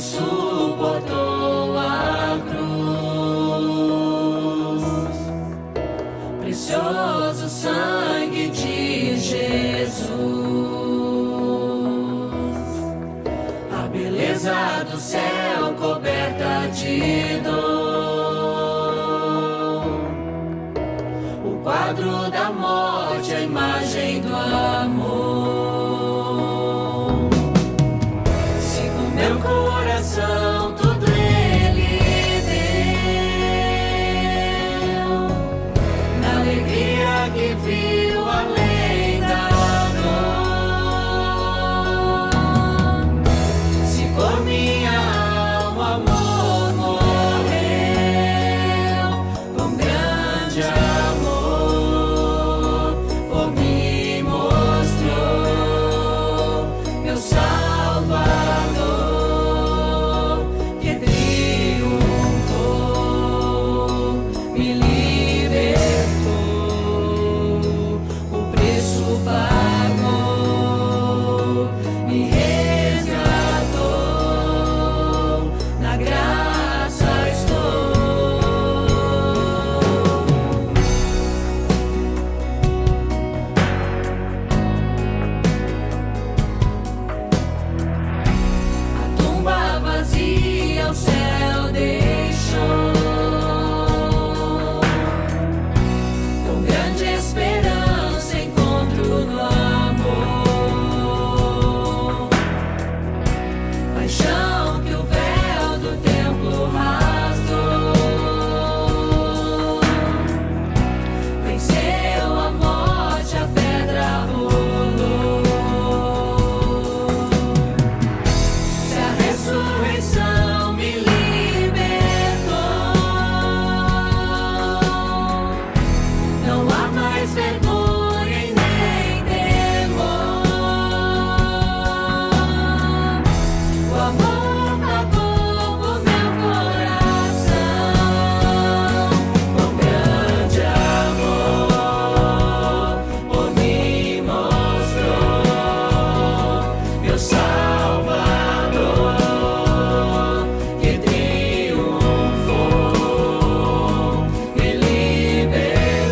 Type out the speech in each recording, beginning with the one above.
suportou a cruz. Precioso sangue de Jesus, a beleza do céu coberta de dor, o quadro da morte, a imagem do amor. Sigo meu coração, tudo Ele deu, na alegria que viu além da dor. Se por minha alma amor morreu, com grande amor por mim mostrou meu Salvador, que triunfou, me libertou, o preço pagou, me resgatou, na graça estou. A tumba vazia o céu deixou, com grande esperança encontro no amor. Paixão que o véu do templo rasgou, venceu a morte, a pedra rolou. Se a ressurreição me libertou, não há mais vergonha e nem temor. O amor pagou por meu coração, com grande amor por mim mostrou meu Salvador, que triunfou, me libertou,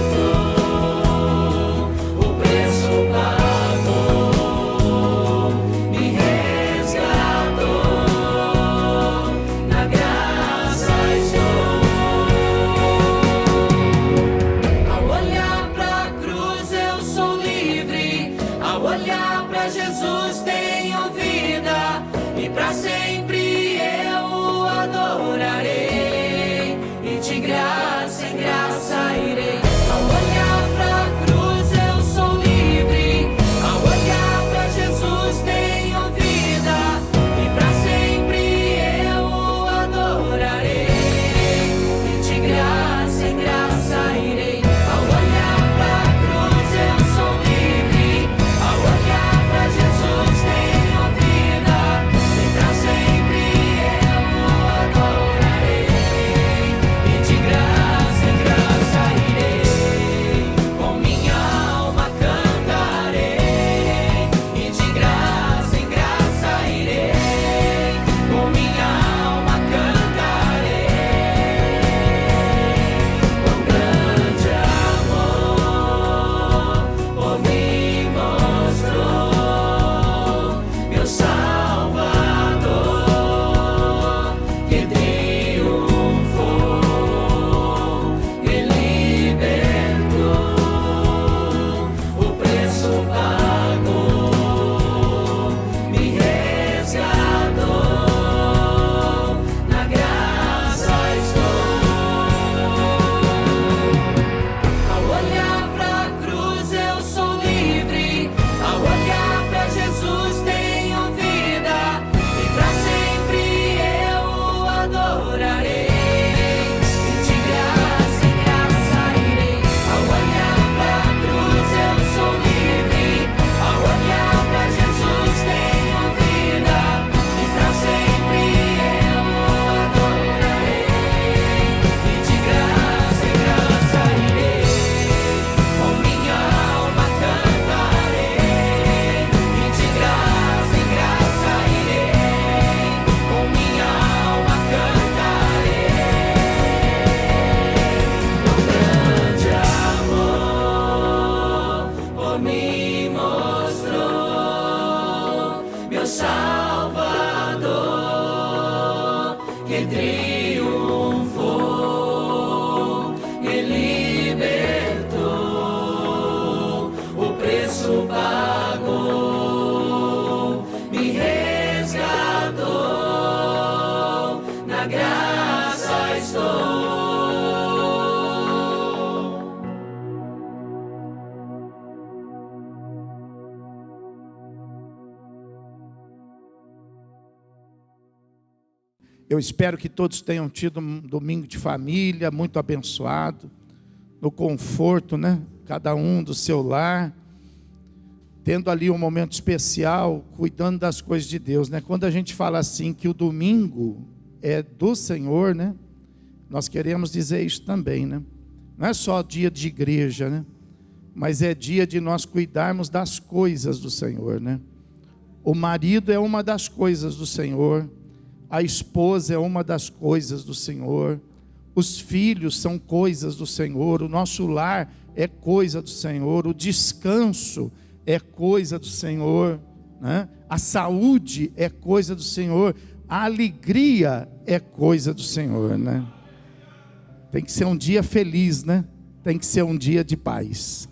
Eu espero que todos tenham tido um domingo de família muito abençoado, no conforto, né? Cada um do seu lar, tendo ali um momento especial, cuidando das coisas de Deus, né? Quando a gente fala assim que o domingo é do Senhor, né? Nós queremos dizer isso também, né? Não é só dia de igreja, né? Mas é dia de nós cuidarmos das coisas do Senhor, né? O marido é uma das coisas do Senhor, a esposa é uma das coisas do Senhor, os filhos são coisas do Senhor, o nosso lar é coisa do Senhor, o descanso é coisa do Senhor, né? A saúde é coisa do Senhor, a alegria é coisa do Senhor, né? Tem que ser um dia feliz, né? Tem que ser um dia de paz.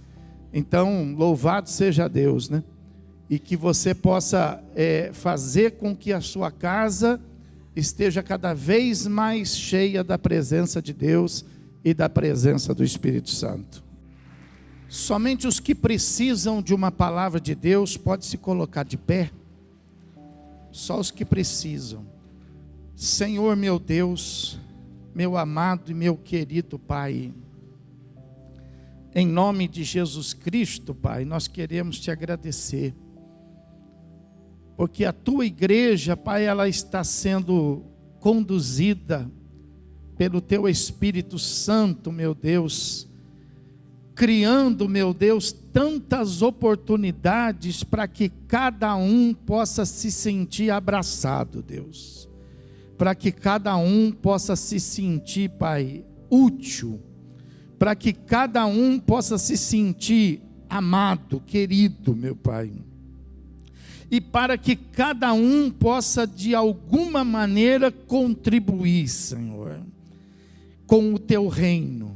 Então, louvado seja Deus, né? E que você possa fazer com que a sua casa esteja cada vez mais cheia da presença de Deus e da presença do Espírito Santo. Somente os que precisam de uma palavra de Deus podem se colocar de pé. Só os que precisam. Senhor meu Deus, meu amado e meu querido Pai, em nome de Jesus Cristo, Pai, nós queremos te agradecer, porque a tua igreja, Pai, ela está sendo conduzida pelo teu Espírito Santo, meu Deus, criando, meu Deus, tantas oportunidades para que cada um possa se sentir abraçado, Deus, para que cada um possa se sentir, Pai, útil, para que cada um possa se sentir amado, querido, meu Pai, e para que cada um possa de alguma maneira contribuir, Senhor, com o teu reino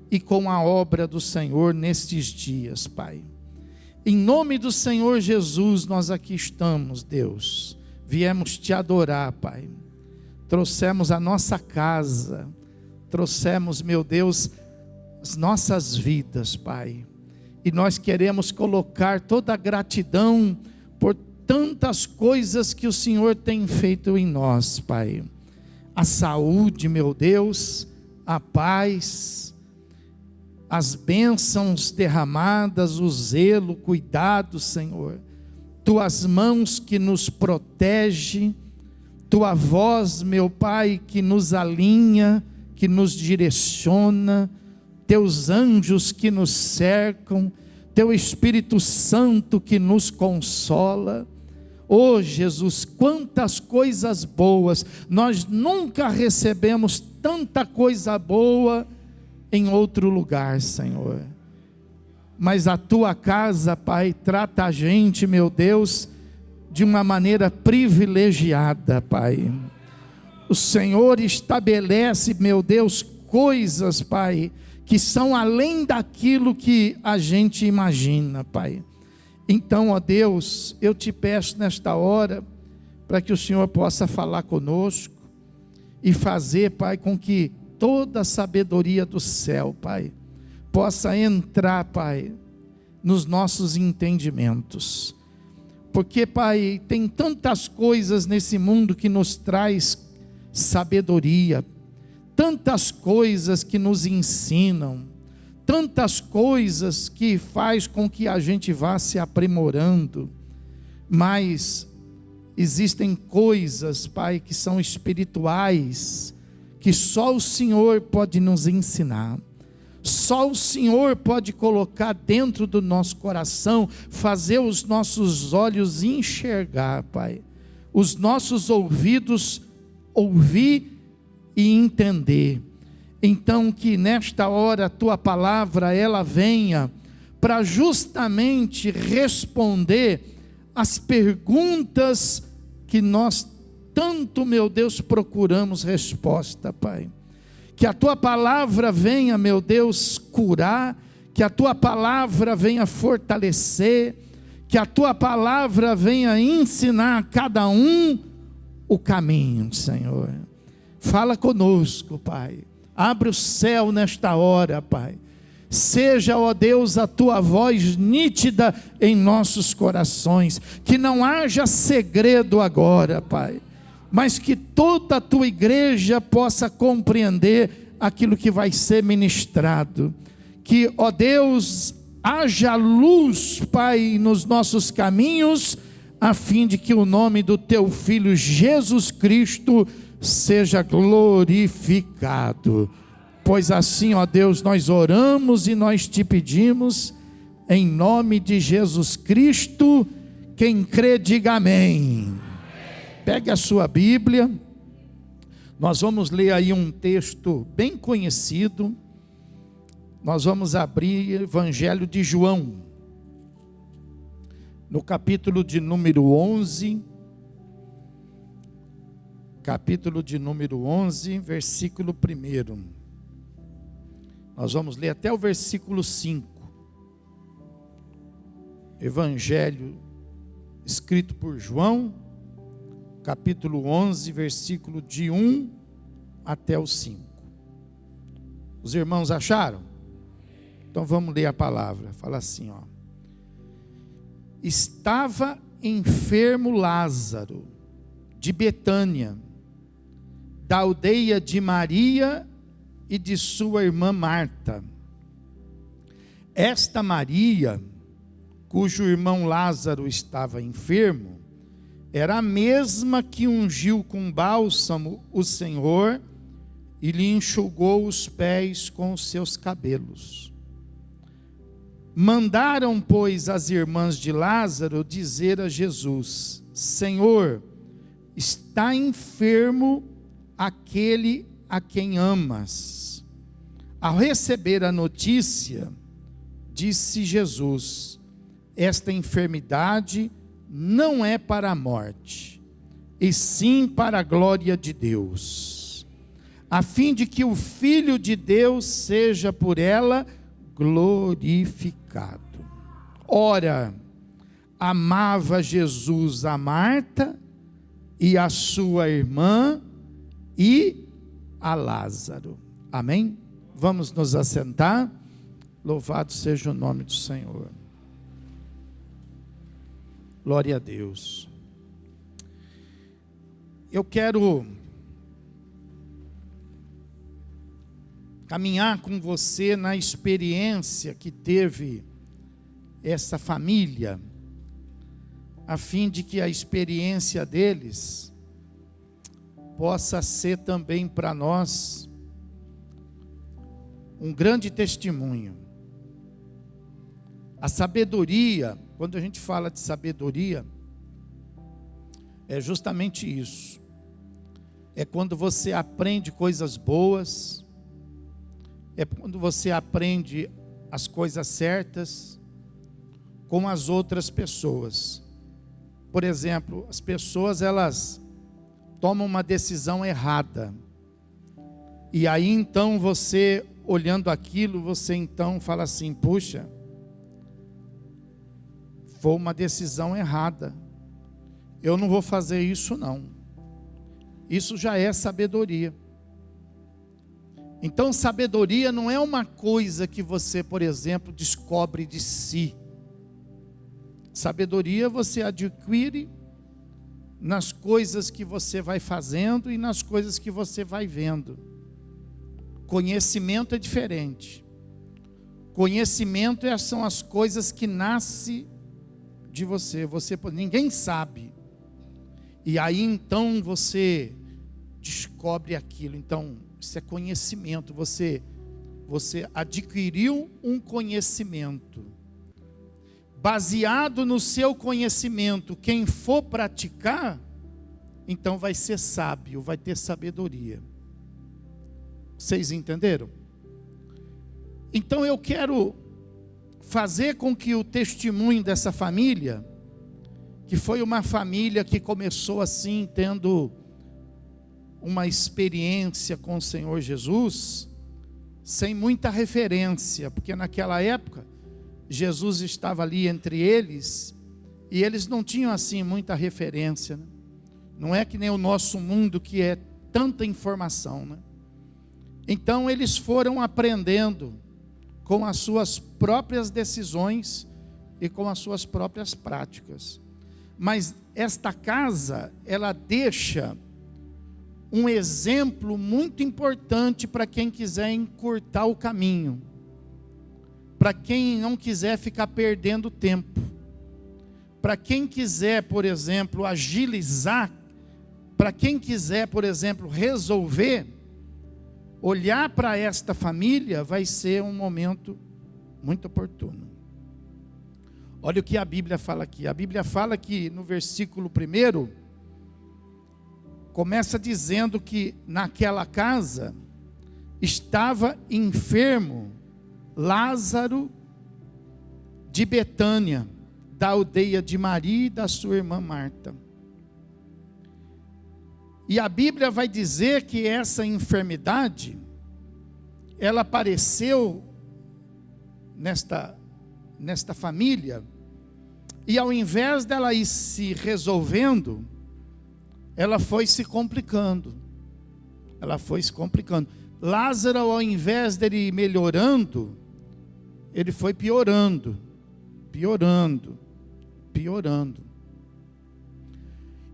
e com a obra do Senhor nestes dias, Pai. Em nome do Senhor Jesus, nós aqui estamos, Deus, viemos te adorar, Pai, trouxemos a nossa casa, trouxemos, meu Deus, as nossas vidas, Pai, e nós queremos colocar toda a gratidão por tantas coisas que o Senhor tem feito em nós, Pai, a saúde, meu Deus, a paz, as bênçãos derramadas, o zelo, o cuidado, Senhor, tuas mãos que nos protege, tua voz, meu Pai, que nos alinha, que nos direciona, teus anjos que nos cercam, teu Espírito Santo que nos consola. Oh Jesus, quantas coisas boas, nós nunca recebemos tanta coisa boa em outro lugar, Senhor, mas a tua casa, Pai, trata a gente, meu Deus, de uma maneira privilegiada, Pai. O Senhor estabelece, meu Deus, coisas, Pai, que são além daquilo que a gente imagina, Pai. Então, ó Deus, eu te peço nesta hora, para que o Senhor possa falar conosco, e fazer, Pai, com que toda a sabedoria do céu, Pai, possa entrar, Pai, nos nossos entendimentos, porque, Pai, tem tantas coisas nesse mundo que nos traz sabedoria, tantas coisas que nos ensinam, tantas coisas que faz com que a gente vá se aprimorando, mas existem coisas, Pai, que são espirituais, que só o Senhor pode nos ensinar, só o Senhor pode colocar dentro do nosso coração, fazer os nossos olhos enxergar, Pai, os nossos ouvidos ouvir e entender. Então que nesta hora a tua palavra ela venha para justamente responder as perguntas que nós tanto, meu Deus, procuramos resposta, Pai. Que a tua palavra venha, meu Deus, curar, que a tua palavra venha fortalecer, que a tua palavra venha ensinar a cada um o caminho, Senhor. Fala conosco, Pai. Abre o céu nesta hora, Pai. Seja, ó Deus, a tua voz nítida em nossos corações. Que não haja segredo agora, Pai. mas que toda a tua igreja possa compreender aquilo que vai ser ministrado. Que, ó Deus, haja luz, Pai, nos nossos caminhos, a fim de que o nome do teu Filho Jesus Cristo seja glorificado. Pois assim, ó Deus, nós oramos e nós te pedimos, em nome de Jesus Cristo. Quem crê, diga amém. Pegue a sua Bíblia, nós vamos ler aí um texto bem conhecido. Nós vamos abrir o Evangelho de João, no capítulo de número 11, versículo 1. Nós vamos ler até o versículo 5. Evangelho escrito por João, capítulo 11, versículo de 1 até o 5. Os irmãos acharam? Então vamos ler a palavra. Fala assim, ó. Estava enfermo Lázaro, de Betânia, da aldeia de Maria e de sua irmã Marta. Esta Maria, cujo irmão Lázaro estava enfermo, era a mesma que ungiu com bálsamo o Senhor e lhe enxugou os pés com os seus cabelos. Mandaram, pois, as irmãs de Lázaro dizer a Jesus: Senhor, está enfermo aquele a quem amas. Ao receber a notícia, disse Jesus: esta enfermidade não é para a morte, e sim para a glória de Deus, a fim de que o Filho de Deus seja por ela glorificado. Ora, amava Jesus a Marta e a sua irmã e a Lázaro. Amém? Vamos nos assentar. Louvado seja o nome do Senhor. Glória a Deus. Eu quero caminhar com você na experiência que teve essa família, a fim de que a experiência deles possa ser também para nós um grande testemunho. A sabedoria, quando a gente fala de sabedoria, é justamente isso. É quando você aprende coisas boas, é quando você aprende as coisas certas com as outras pessoas. Por exemplo, as pessoas, elas tomam uma decisão errada, e aí então você, olhando aquilo, você então fala assim: puxa, foi uma decisão errada, eu não vou fazer isso não. Isso já é sabedoria. Então sabedoria não é uma coisa que você, por exemplo, descobre de si. Sabedoria você adquire nas coisas que você vai fazendo e nas coisas que você vai vendo. Conhecimento é diferente. Conhecimento são as coisas que nascem de você. Ninguém sabe. E aí então você descobre aquilo. Então isso é conhecimento. Você adquiriu um conhecimento. Baseado no seu conhecimento, quem for praticar, então vai ser sábio, vai ter sabedoria. Vocês entenderam? Então eu quero fazer com que o testemunho dessa família, que foi uma família que começou assim, tendo uma experiência com o Senhor Jesus, sem muita referência, porque naquela época Jesus estava ali entre eles, e eles não tinham assim muita referência, né? Não é que nem o nosso mundo, que é tanta informação, né? Então eles foram aprendendo com as suas próprias decisões e com as suas próprias práticas. Mas esta casa, ela deixa um exemplo muito importante para quem quiser encurtar o caminho, para quem não quiser ficar perdendo tempo, para quem quiser, por exemplo, agilizar, para quem quiser, por exemplo, resolver, olhar para esta família vai ser um momento muito oportuno. Olha o que a Bíblia fala aqui. A Bíblia fala que no versículo 1, começa dizendo que naquela casa estava enfermo Lázaro de Betânia, da aldeia de Maria e da sua irmã Marta. E a Bíblia vai dizer que essa enfermidade, ela apareceu nesta família, e ao invés dela ir se resolvendo, ela foi se complicando. Lázaro, ao invés dele ir melhorando, ele foi piorando.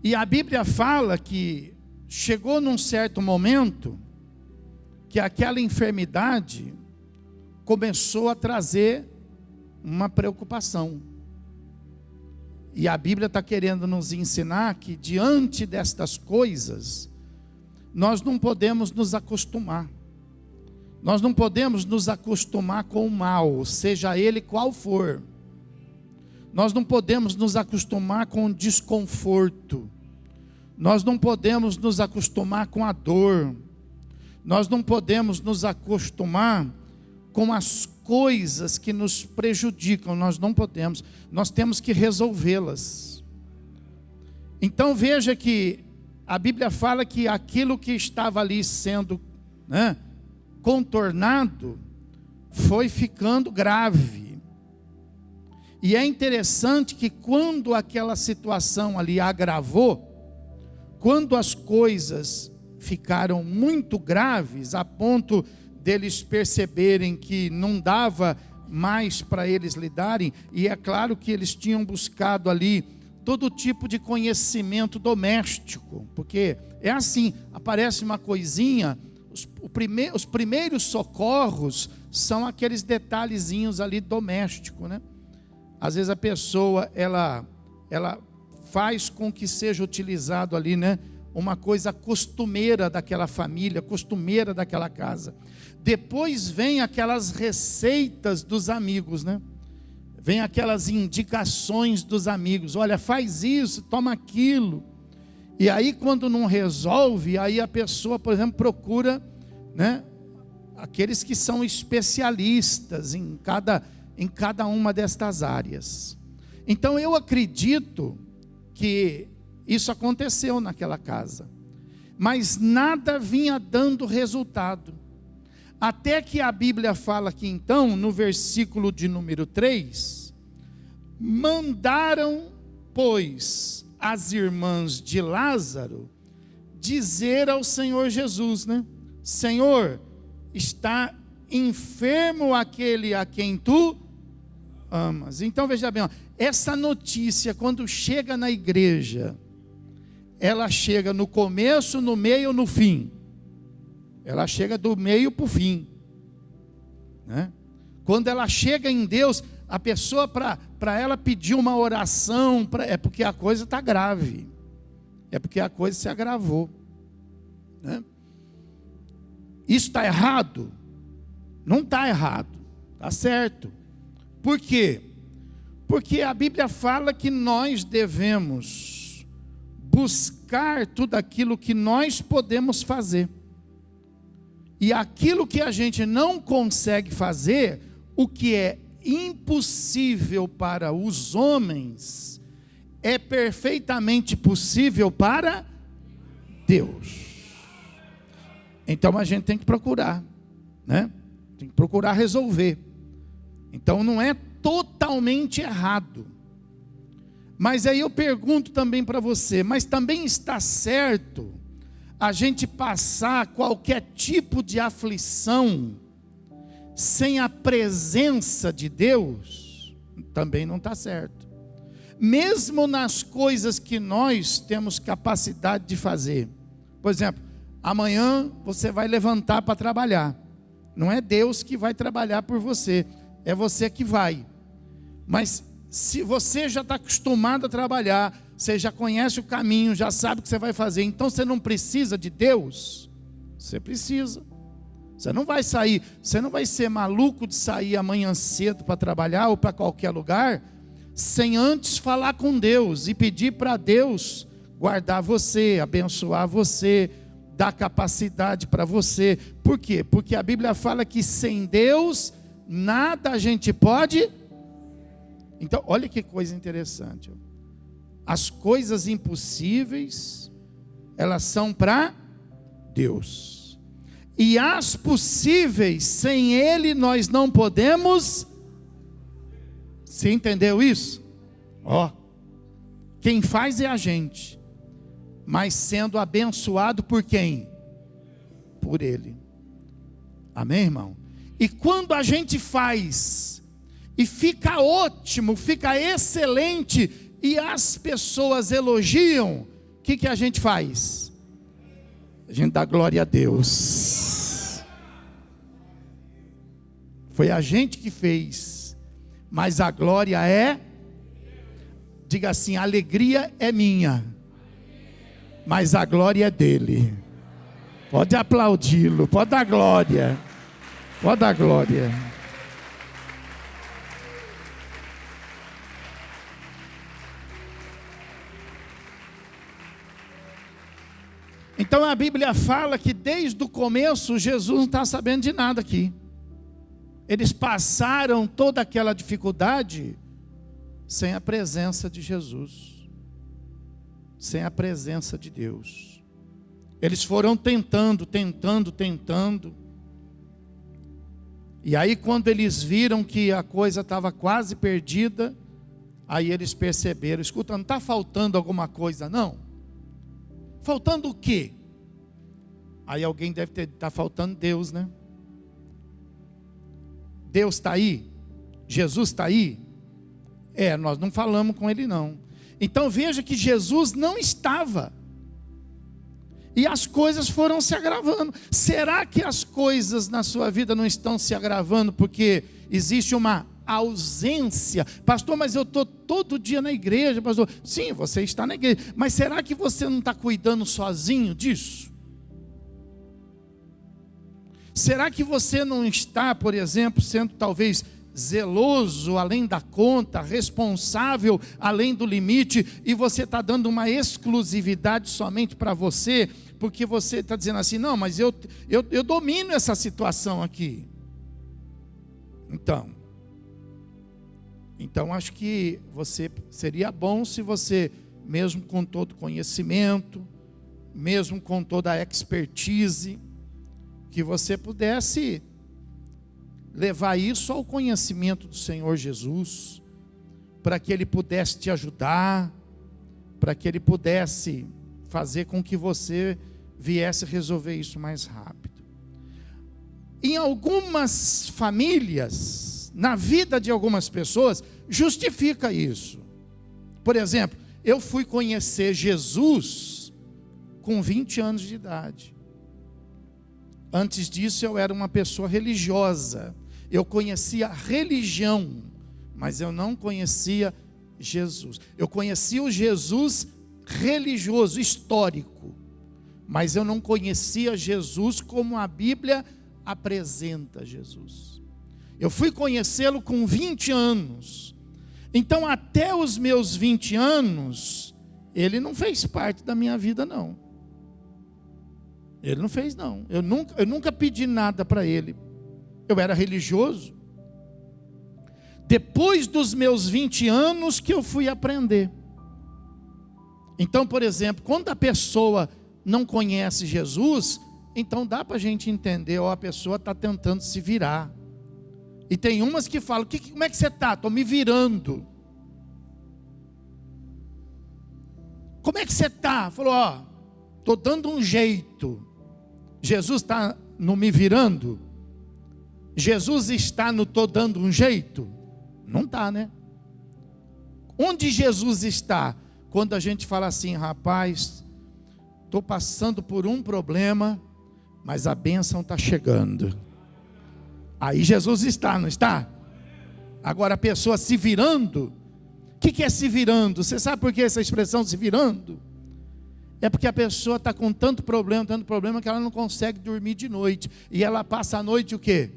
E a Bíblia fala que chegou num certo momento que aquela enfermidade começou a trazer uma preocupação. E a Bíblia está querendo nos ensinar que diante destas coisas, nós não podemos nos acostumar. Nós não podemos nos acostumar com o mal, seja ele qual for. Nós não podemos nos acostumar com o desconforto. Nós não podemos nos acostumar com a dor. Nós não podemos nos acostumar com as coisas que nos prejudicam. Nós não podemos. Nós temos que resolvê-las. Então veja que a Bíblia fala que aquilo que estava ali sendo, contornado, foi ficando grave. E é interessante que quando aquela situação ali agravou, quando as coisas ficaram muito graves, a ponto deles perceberem que não dava mais para eles lidarem, e é claro que eles tinham buscado ali todo tipo de conhecimento doméstico, porque é assim, aparece uma coisinha, os primeiros socorros são aqueles detalhezinhos ali domésticos, né? Às vezes a pessoa, ela faz com que seja utilizado ali, né, uma coisa costumeira daquela família, costumeira daquela casa. Depois vem aquelas receitas dos amigos, né? Vem aquelas indicações dos amigos. Olha, faz isso, toma aquilo. E aí quando não resolve, aí a pessoa, por exemplo, procura, né, aqueles que são especialistas em cada uma destas áreas. Então eu acredito que isso aconteceu naquela casa, mas nada vinha dando resultado, até que a Bíblia fala que então, no versículo de número 3, mandaram, pois, as irmãs de Lázaro, dizer ao Senhor Jesus, né? Senhor, está enfermo aquele a quem tu amas. Então veja bem, essa notícia quando chega na igreja, ela chega no começo, no meio, no fim. Ela chega do meio para o fim, né? Quando ela chega em Deus, a pessoa para ela pedir uma oração, é porque a coisa está grave, é porque a coisa se agravou, né? Isso está errado? Não está errado, está certo. Por quê? Porque a Bíblia fala que nós devemos buscar tudo aquilo que nós podemos fazer. E aquilo que a gente não consegue fazer, o que é impossível para os homens, é perfeitamente possível para Deus. Então a gente tem que procurar, né? Tem que procurar resolver. Então não é totalmente errado. Mas aí eu pergunto também para você, mas também está certo a gente passar qualquer tipo de aflição sem a presença de Deus? Também não está certo. Mesmo nas coisas que nós temos capacidade de fazer. Por exemplo, amanhã você vai levantar para trabalhar. Não é Deus que vai trabalhar por você, é você que vai. Mas se você já está acostumado a trabalhar, você já conhece o caminho, já sabe o que você vai fazer, então você não precisa de Deus. Você precisa. Você não vai sair, você não vai ser maluco de sair amanhã cedo para trabalhar ou para qualquer lugar, sem antes falar com Deus e pedir para Deus guardar você, abençoar você, dar capacidade para você. Por quê? Porque a Bíblia fala que sem Deus nada a gente pode. Então, olha que coisa interessante. As coisas impossíveis, elas são para Deus. E as possíveis, sem Ele nós não podemos. Você entendeu isso? Ó, quem faz é a gente, mas sendo abençoado por quem? Por Ele. Amém, irmão? E quando a gente faz, e fica ótimo, fica excelente, e as pessoas elogiam, o que a gente faz? A gente dá glória a Deus. Foi a gente que fez, mas a glória é, diga assim, a alegria é minha, mas a glória é dele. Pode aplaudi-lo, pode dar glória, pode dar glória. Então a Bíblia fala que desde o começo Jesus não está sabendo de nada aqui. Eles passaram toda aquela dificuldade sem a presença de Jesus, sem a presença de Deus. Eles foram tentando. E aí quando eles viram que a coisa estava quase perdida, aí eles perceberam, escuta, não está faltando alguma coisa não? Faltando o quê? Aí alguém deve estar faltando Deus, né? Deus está aí? Jesus está aí? Nós não falamos com Ele não. Então veja que Jesus não estava. E as coisas foram se agravando. Será que as coisas na sua vida não estão se agravando porque existe uma ausência? Pastor, mas eu estou todo dia na igreja, pastor. Sim, você está na igreja, mas será que você não está cuidando sozinho disso? Será que você não está, por exemplo, sendo talvez zeloso além da conta, responsável além do limite, e você está dando uma exclusividade somente para você, porque você está dizendo assim, não, mas eu domino essa situação aqui. Então acho que seria bom se você, mesmo com todo conhecimento, mesmo com toda a expertise, que você pudesse levar isso ao conhecimento do Senhor Jesus, para que Ele pudesse te ajudar, para que Ele pudesse fazer com que você viesse resolver isso mais rápido. Em algumas famílias, na vida de algumas pessoas, justifica isso. Por exemplo, eu fui conhecer Jesus com 20 anos de idade. Antes disso eu era uma pessoa religiosa. Eu conhecia a religião, mas eu não conhecia Jesus. Eu conhecia o Jesus religioso, histórico, mas eu não conhecia Jesus como a Bíblia apresenta Jesus. Eu fui conhecê-lo com 20 anos. Então até os meus 20 anos, ele não fez parte da minha vida não. Ele não fez não. Eu nunca pedi nada para ele. Eu era religioso. Depois dos meus 20 anos que eu fui aprender. Então, por exemplo, quando a pessoa não conhece Jesus, então dá para a gente entender, a pessoa está tentando se virar. E tem umas que falam, como é que você está? Estou me virando. Como é que você está? Falou, estou dando um jeito. Jesus está no me virando? Jesus está no estou dando um jeito? Não está, né? Onde Jesus está? Quando a gente fala assim, rapaz, estou passando por um problema, mas a bênção está chegando. Aí Jesus está, não está? Agora a pessoa se virando. O que é se virando? Você sabe por que essa expressão se virando? É porque a pessoa está com tanto problema que ela não consegue dormir de noite. E ela passa a noite o quê?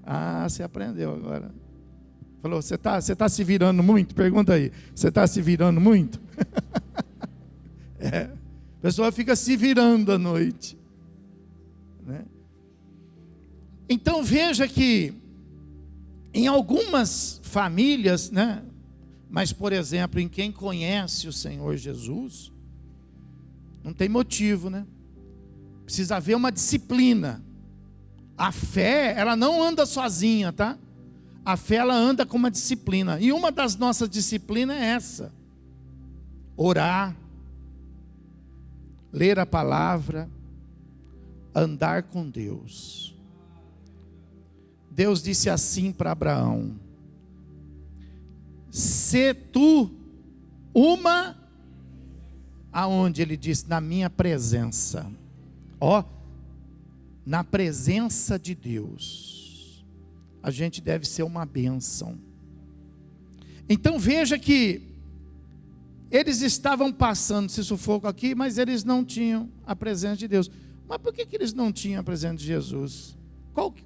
Ah, você aprendeu agora. Falou, você tá se virando muito? Pergunta aí. Você está se virando muito? A pessoa fica se virando à noite, né? Então veja que em algumas famílias, né? Mas por exemplo, em quem conhece o Senhor Jesus, não tem motivo, né? Precisa haver uma disciplina. A fé, ela não anda sozinha, tá? A fé, ela anda com uma disciplina. E uma das nossas disciplinas é essa: orar, ler a palavra, andar com Deus. Deus disse assim para Abraão: se tu uma, aonde ele disse? Na minha presença. Ó, na presença de Deus, a gente deve ser uma bênção. Então veja que eles estavam passando esse sufoco aqui, mas eles não tinham a presença de Deus. Mas por que eles não tinham a presença de Jesus?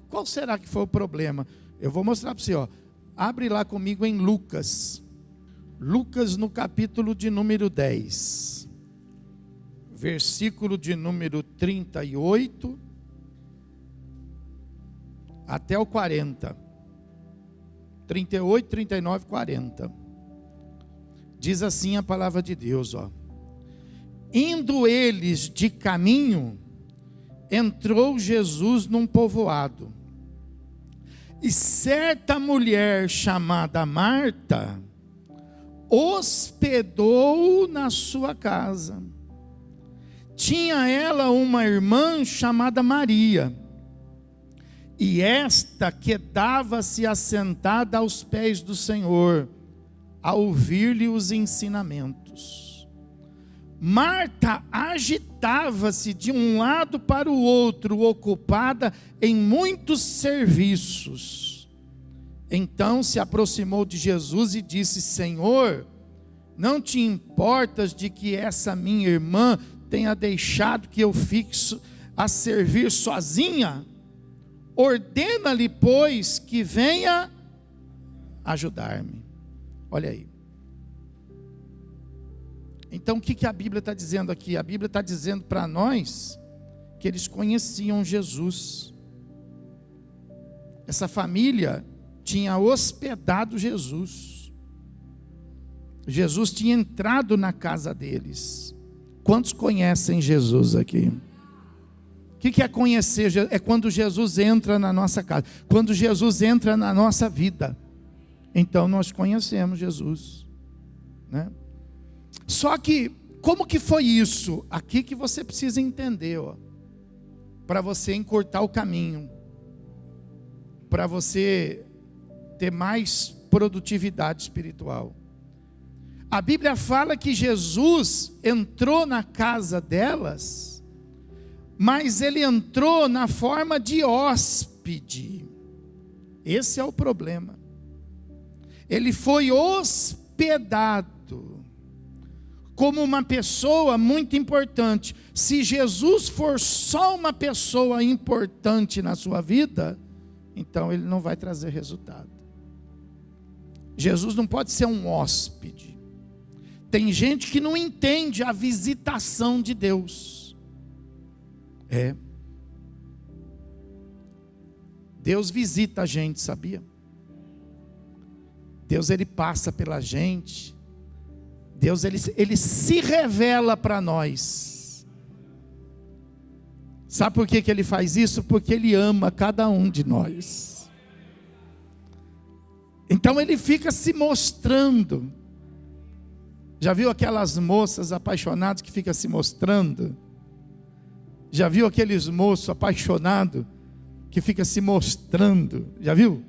Qual será que foi o problema? Eu vou mostrar para você, ó. Abre lá comigo em Lucas. Lucas no capítulo de número 10. Versículo de número 38 até o 40. 38, 39, 40. Diz assim a palavra de Deus, ó. Indo eles de caminho, entrou Jesus num povoado. E certa mulher chamada Marta hospedou na sua casa. Tinha ela uma irmã chamada Maria, e esta quedava-se assentada aos pés do Senhor, a ouvir-lhe os ensinamentos. Marta agitava-se de um lado para o outro, ocupada em muitos serviços. Então se aproximou de Jesus e disse: Senhor, não te importas de que essa minha irmã tenha deixado que eu fique a servir sozinha? Ordena-lhe, pois, que venha ajudar-me. Olha aí. Então o que a Bíblia está dizendo aqui? A Bíblia está dizendo para nós que eles conheciam Jesus. Essa família tinha hospedado Jesus. Jesus tinha entrado na casa deles. Quantos conhecem Jesus aqui? O que é conhecer? É quando Jesus entra na nossa casa, quando Jesus entra na nossa vida. Então nós conhecemos Jesus, né? Só que, como que foi isso? Aqui que você precisa entender, ó, para você encurtar o caminho, para você ter mais produtividade espiritual. A Bíblia fala que Jesus entrou na casa delas, mas ele entrou na forma de hóspede. Esse é o problema. Ele foi hospedado como uma pessoa muito importante. Se Jesus for só uma pessoa importante na sua vida, então ele não vai trazer resultado. Jesus não pode ser um hóspede. Tem gente que não entende a visitação de Deus. Deus visita a gente, sabia? Deus, ele passa pela gente. Deus, ele se revela para nós. Sabe por que ele faz isso? Porque ele ama cada um de nós. Então ele fica se mostrando. Já viu aquelas moças apaixonadas que ficam se mostrando? Já viu aqueles moços apaixonados que ficam se mostrando? Já viu?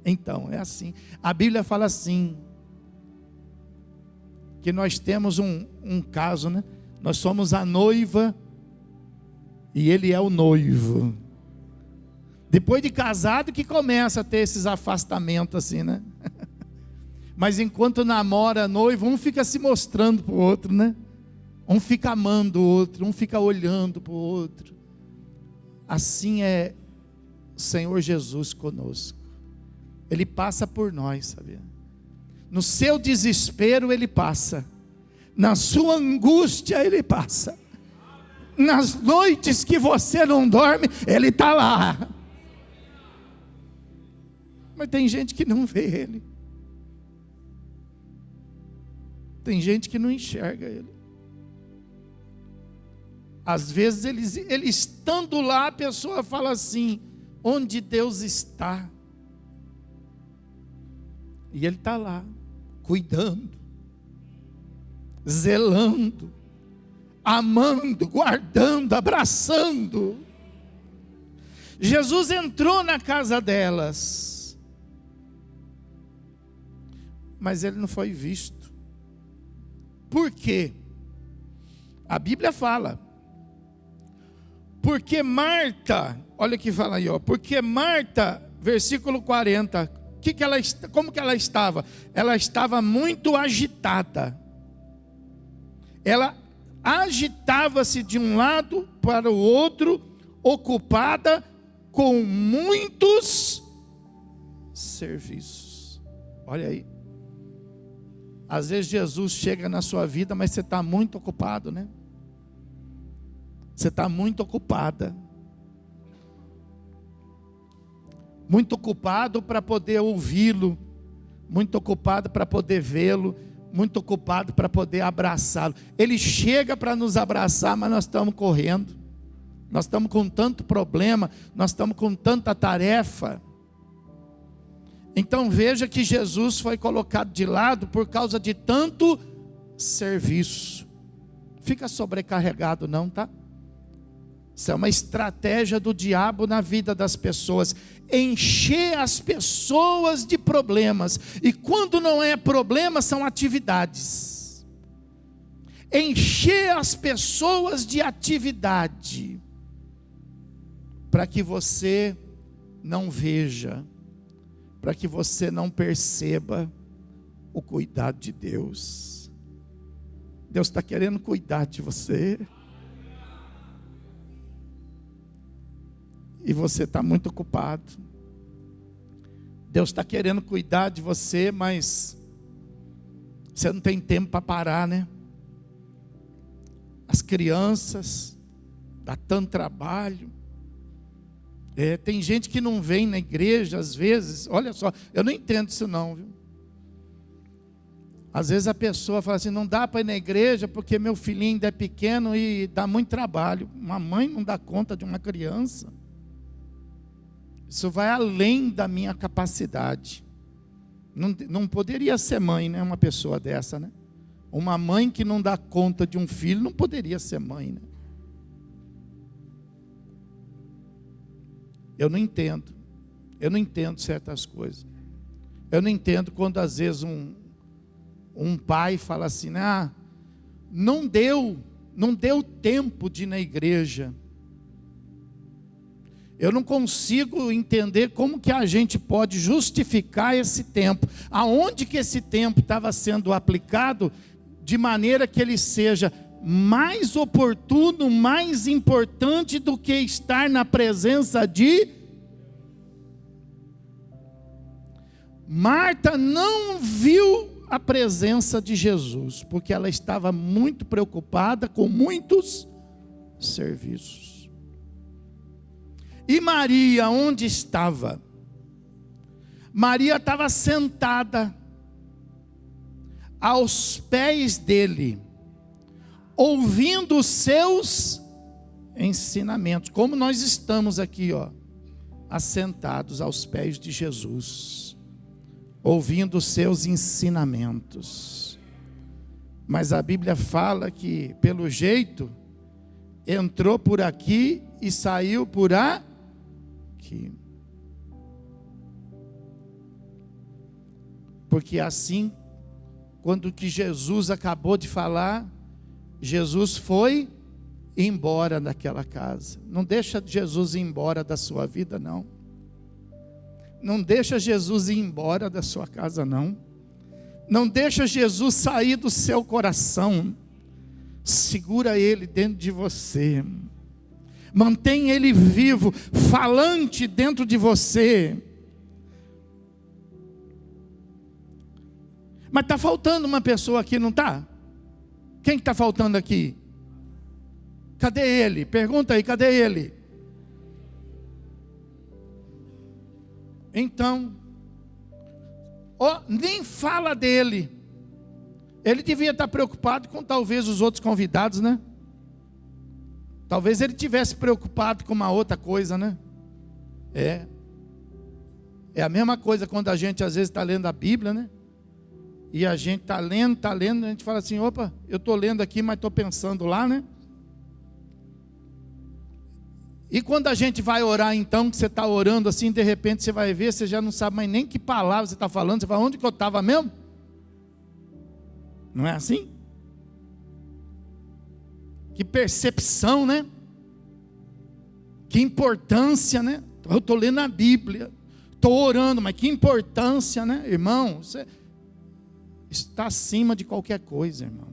Então, é assim. A Bíblia fala assim, que nós temos um caso, né? Nós somos a noiva e ele é o noivo. Depois de casado que começa a ter esses afastamentos assim, né? Mas enquanto namora noivo, um fica se mostrando para o outro, né? Um fica amando o outro, um fica olhando para o outro. Assim é o Senhor Jesus conosco. Ele passa por nós, sabia? No seu desespero ele passa. Na sua angústia ele passa. Nas noites que você não dorme, ele está lá. Mas tem gente que não vê ele. Tem gente que não enxerga ele. Às vezes ele estando lá, a pessoa fala assim: onde Deus está? E ele está lá, cuidando, zelando, amando, guardando, abraçando. Jesus entrou na casa delas, mas ele não foi visto. Por quê? A Bíblia fala, porque Marta, olha que fala aí, ó, porque Marta, versículo 40, como que ela estava? Ela estava muito agitada. Ela agitava-se de um lado para o outro, ocupada com muitos serviços. Olha aí. Às vezes Jesus chega na sua vida, mas você está muito ocupado, né? Você está muito ocupada. Muito ocupado para poder ouvi-lo, muito ocupado para poder vê-lo, muito ocupado para poder abraçá-lo. Ele chega para nos abraçar, mas nós estamos correndo, nós estamos com tanto problema, nós estamos com tanta tarefa. Então veja que Jesus foi colocado de lado por causa de tanto serviço. Fica sobrecarregado não, tá? Isso é uma estratégia do diabo na vida das pessoas, encher as pessoas de problemas, e quando não é problema, são atividades. Encher as pessoas de atividade, para que você não veja, para que você não perceba o cuidado de Deus. Deus está querendo cuidar de você. E você está muito ocupado. Deus está querendo cuidar de você, mas você não tem tempo para parar, né? As crianças, dá tanto trabalho. Tem gente que não vem na igreja, às vezes, olha só, eu não entendo isso não, viu? Às vezes a pessoa fala assim, não dá para ir na igreja porque meu filhinho ainda é pequeno e dá muito trabalho. Uma mãe não dá conta de uma criança. Isso vai além da minha capacidade. Não poderia ser mãe, né? Uma pessoa dessa, né? Uma mãe que não dá conta de um filho não poderia ser mãe, né? Eu não entendo certas coisas. Eu não entendo quando às vezes um pai fala assim, não deu tempo de ir na igreja. Eu não consigo entender como que a gente pode justificar esse tempo. Aonde que esse tempo estava sendo aplicado de maneira que ele seja mais oportuno, mais importante do que estar na presença de... Marta não viu a presença de Jesus, porque ela estava muito preocupada com muitos serviços. E Maria, onde estava? Maria estava sentada aos pés dele, ouvindo os seus ensinamentos, como nós estamos aqui, assentados aos pés de Jesus, ouvindo os seus ensinamentos. Mas a Bíblia fala que, pelo jeito, entrou por aqui e saiu por aqui. Porque assim, quando que Jesus acabou de falar, Jesus foi embora daquela casa. Não deixa Jesus ir embora da sua vida, não. Não deixa Jesus ir embora da sua casa, não. Não deixa Jesus sair do seu coração. Segura Ele dentro de você. Mantém Ele vivo, falante dentro de você. Mas está faltando uma pessoa aqui, não está? Quem está faltando aqui? Cadê ele? Pergunta aí, cadê ele? Então, nem fala dele. Ele devia estar preocupado com talvez os outros convidados, né? Talvez ele tivesse preocupado com uma outra coisa, né? É a mesma coisa quando a gente às vezes está lendo a Bíblia, né? E a gente está lendo, a gente fala assim, opa, eu estou lendo aqui, mas estou pensando lá, né? E quando a gente vai orar então, que você está orando assim, de repente você vai ver, você já não sabe mais nem que palavra você está falando, você fala, onde que eu estava mesmo? Não é assim? Que percepção, né? Que importância, né? Eu estou lendo a Bíblia, estou orando, mas que importância, né? Irmão, você está acima de qualquer coisa, irmão.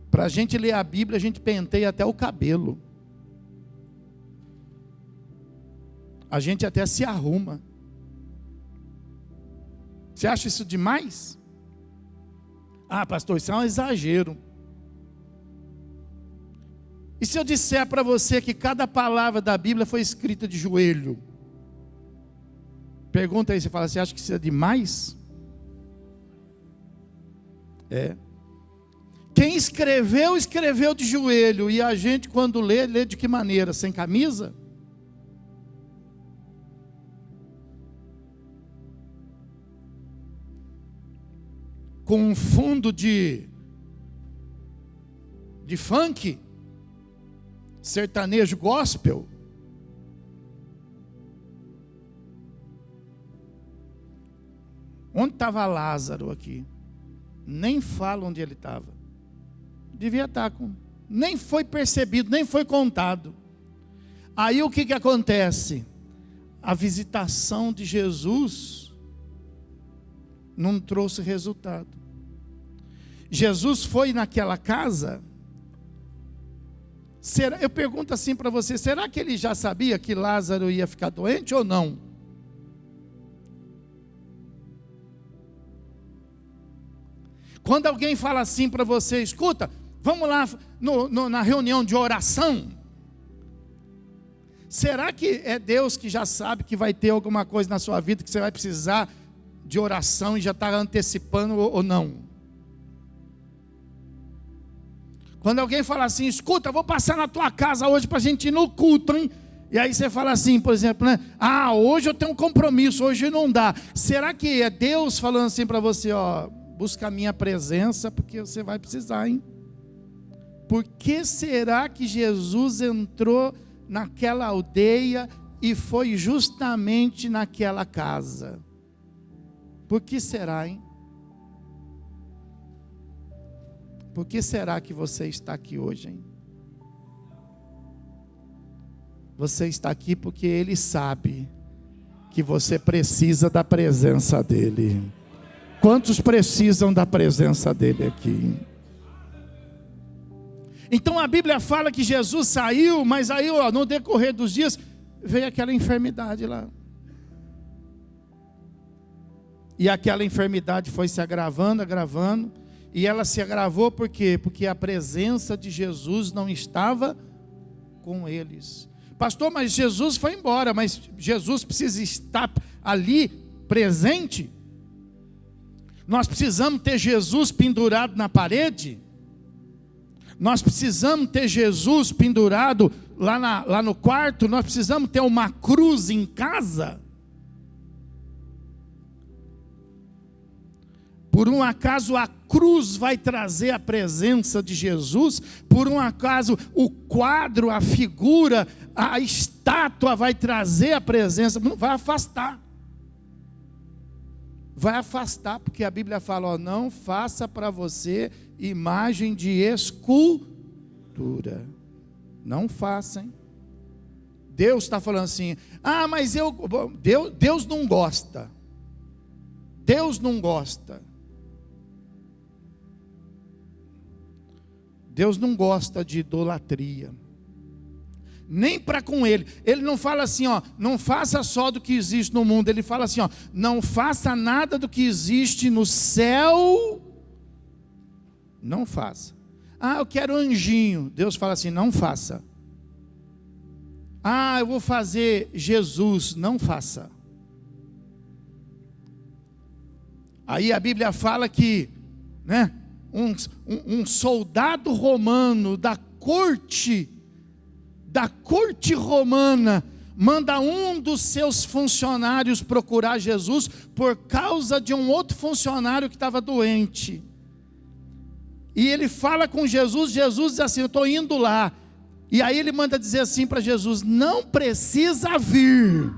Para a gente ler a Bíblia, a gente penteia até o cabelo. A gente até se arruma. Você acha isso demais? Ah, pastor, isso é um exagero. E se eu disser para você que cada palavra da Bíblia foi escrita de joelho? Pergunta aí, você fala, você acha que isso é demais? Quem escreveu, escreveu de joelho. E a gente quando lê, lê de que maneira? Sem camisa? Com um fundo de funk? Sertanejo gospel? Onde estava Lázaro aqui? Nem fala onde ele estava. Devia estar com... Nem foi percebido, nem foi contado. Aí o que acontece? A visitação de Jesus não trouxe resultado. Jesus foi naquela casa. Eu pergunto assim para você, será que ele já sabia que Lázaro ia ficar doente ou não? Quando alguém fala assim para você, escuta, vamos lá na reunião de oração. Será que é Deus que já sabe que vai ter alguma coisa na sua vida que você vai precisar de oração e já está antecipando ou não? Quando alguém fala assim, escuta, vou passar na tua casa hoje para a gente ir no culto, hein? E aí você fala assim, por exemplo, né? Ah, hoje eu tenho um compromisso, hoje não dá. Será que é Deus falando assim para você, ó, busca a minha presença, porque você vai precisar, hein? Por que será que Jesus entrou naquela aldeia e foi justamente naquela casa? Por que será, hein? Por que será que você está aqui hoje, hein? Você está aqui porque Ele sabe que você precisa da presença dEle. Quantos precisam da presença dEle aqui? Então a Bíblia fala que Jesus saiu, mas aí no decorrer dos dias veio aquela enfermidade lá. E aquela enfermidade foi se agravando, e ela se agravou por quê? Porque a presença de Jesus não estava com eles. Pastor, mas Jesus foi embora, mas Jesus precisa estar ali presente? Nós precisamos ter Jesus pendurado na parede? Nós precisamos ter Jesus pendurado lá no quarto? Nós precisamos ter uma cruz em casa? Por um acaso a cruz vai trazer a presença de Jesus? Por um acaso o quadro, a figura, a estátua vai trazer a presença? Não, vai afastar. Vai afastar, porque a Bíblia fala, ó, não faça para você imagem de escultura. Não façam. Deus está falando assim, mas Deus não gosta. Deus não gosta. Deus não gosta de idolatria. Nem para com ele. Ele não fala assim, não faça só do que existe no mundo. Ele fala assim, não faça nada do que existe no céu. Não faça. Eu quero anjinho. Deus fala assim, não faça. Eu vou fazer Jesus. Não faça. Aí a Bíblia fala que, né, um soldado romano da corte romana manda um dos seus funcionários procurar Jesus por causa de um outro funcionário que estava doente. E ele fala com Jesus, Jesus diz assim, eu estou indo lá. E aí ele manda dizer assim para Jesus, não precisa vir.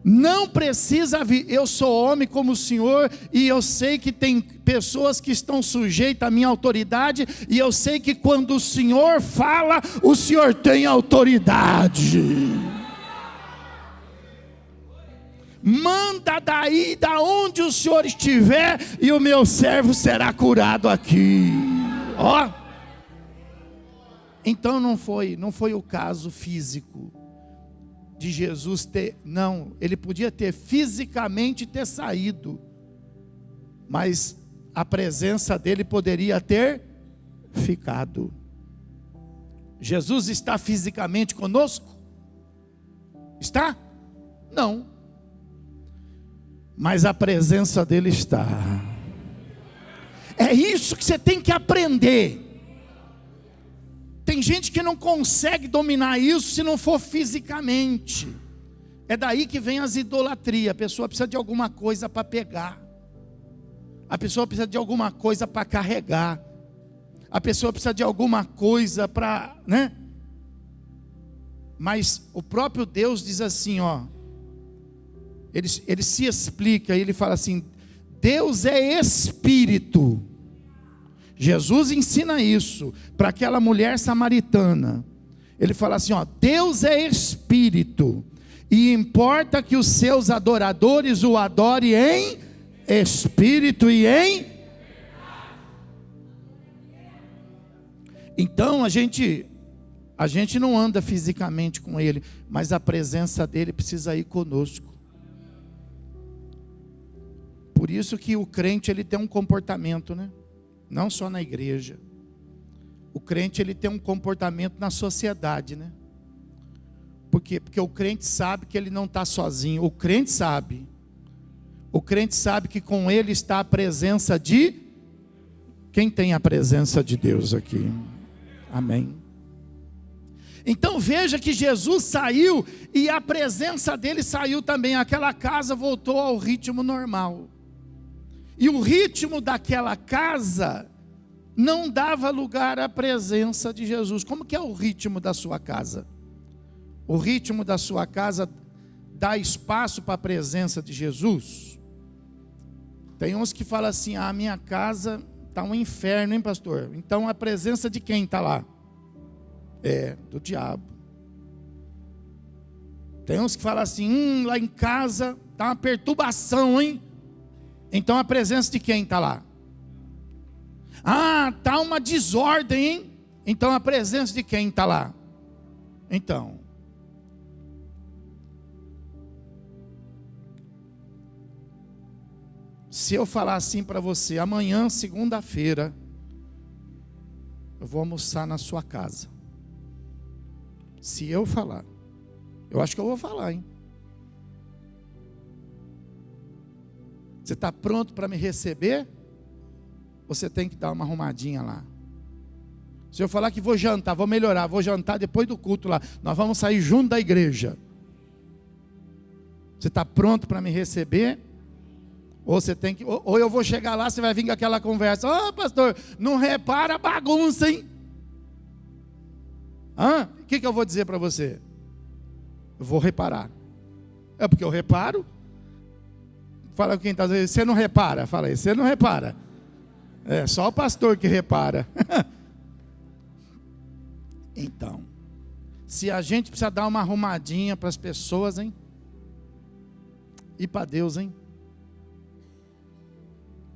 Não precisa vir, eu sou homem como o Senhor, e eu sei que tem pessoas que estão sujeitas à minha autoridade, e eu sei que quando o Senhor fala, o Senhor tem autoridade. Manda daí, da onde o Senhor estiver, e o meu servo será curado aqui. Então não foi o caso físico de Jesus ele podia ter fisicamente ter saído, mas a presença dele poderia ter ficado. Jesus está fisicamente conosco? Está? Não. Mas a presença dele está. É isso que você tem que aprender. Tem gente que não consegue dominar isso se não for fisicamente. É daí que vem as idolatrias. A pessoa precisa de alguma coisa para pegar. A pessoa precisa de alguma coisa para carregar. A pessoa precisa de alguma coisa para, né? Mas o próprio Deus diz assim, ele se explica, ele fala assim, Deus é espírito. Jesus ensina isso para aquela mulher samaritana. Ele fala assim, Deus é espírito, e importa que os seus adoradores o adorem em espírito e em... Então a gente não anda fisicamente com ele, mas a presença dele precisa ir conosco. Por isso que o crente ele tem um comportamento, né? Não só na igreja. O crente ele tem um comportamento na sociedade, né? Por quê? Porque o crente sabe que ele não está sozinho. O crente sabe. O crente sabe que com ele está a presença de... Quem tem a presença de Deus aqui? Amém. Então veja que Jesus saiu e a presença dele saiu também. Aquela casa voltou ao ritmo normal. E o ritmo daquela casa não dava lugar à presença de Jesus. Como que é o ritmo da sua casa? O ritmo da sua casa dá espaço para a presença de Jesus? Tem uns que falam assim, a minha casa está um inferno, hein, pastor? Então a presença de quem está lá? Do diabo. Tem uns que falam assim, lá em casa está uma perturbação, hein? Então a presença de quem está lá? Está uma desordem, hein? Então a presença de quem está lá? Então, se eu falar assim para você, amanhã, segunda-feira, eu vou almoçar na sua casa. Se eu falar, eu acho que eu vou falar, hein? Você está pronto para me receber? Você tem que dar uma arrumadinha lá. Se eu falar que vou jantar, vou melhorar, vou jantar depois do culto lá, nós vamos sair junto da igreja. Você está pronto para me receber? Ou você tem que, ou eu vou chegar lá, você vai vir com aquela conversa, pastor, não repara a bagunça, hein? O que eu vou dizer para você? Eu vou reparar. É porque eu reparo. Fala com quem está dizendo, você não repara? Fala aí, você não repara. É só o pastor que repara. Então, se a gente precisa dar uma arrumadinha para as pessoas, hein? E para Deus, hein?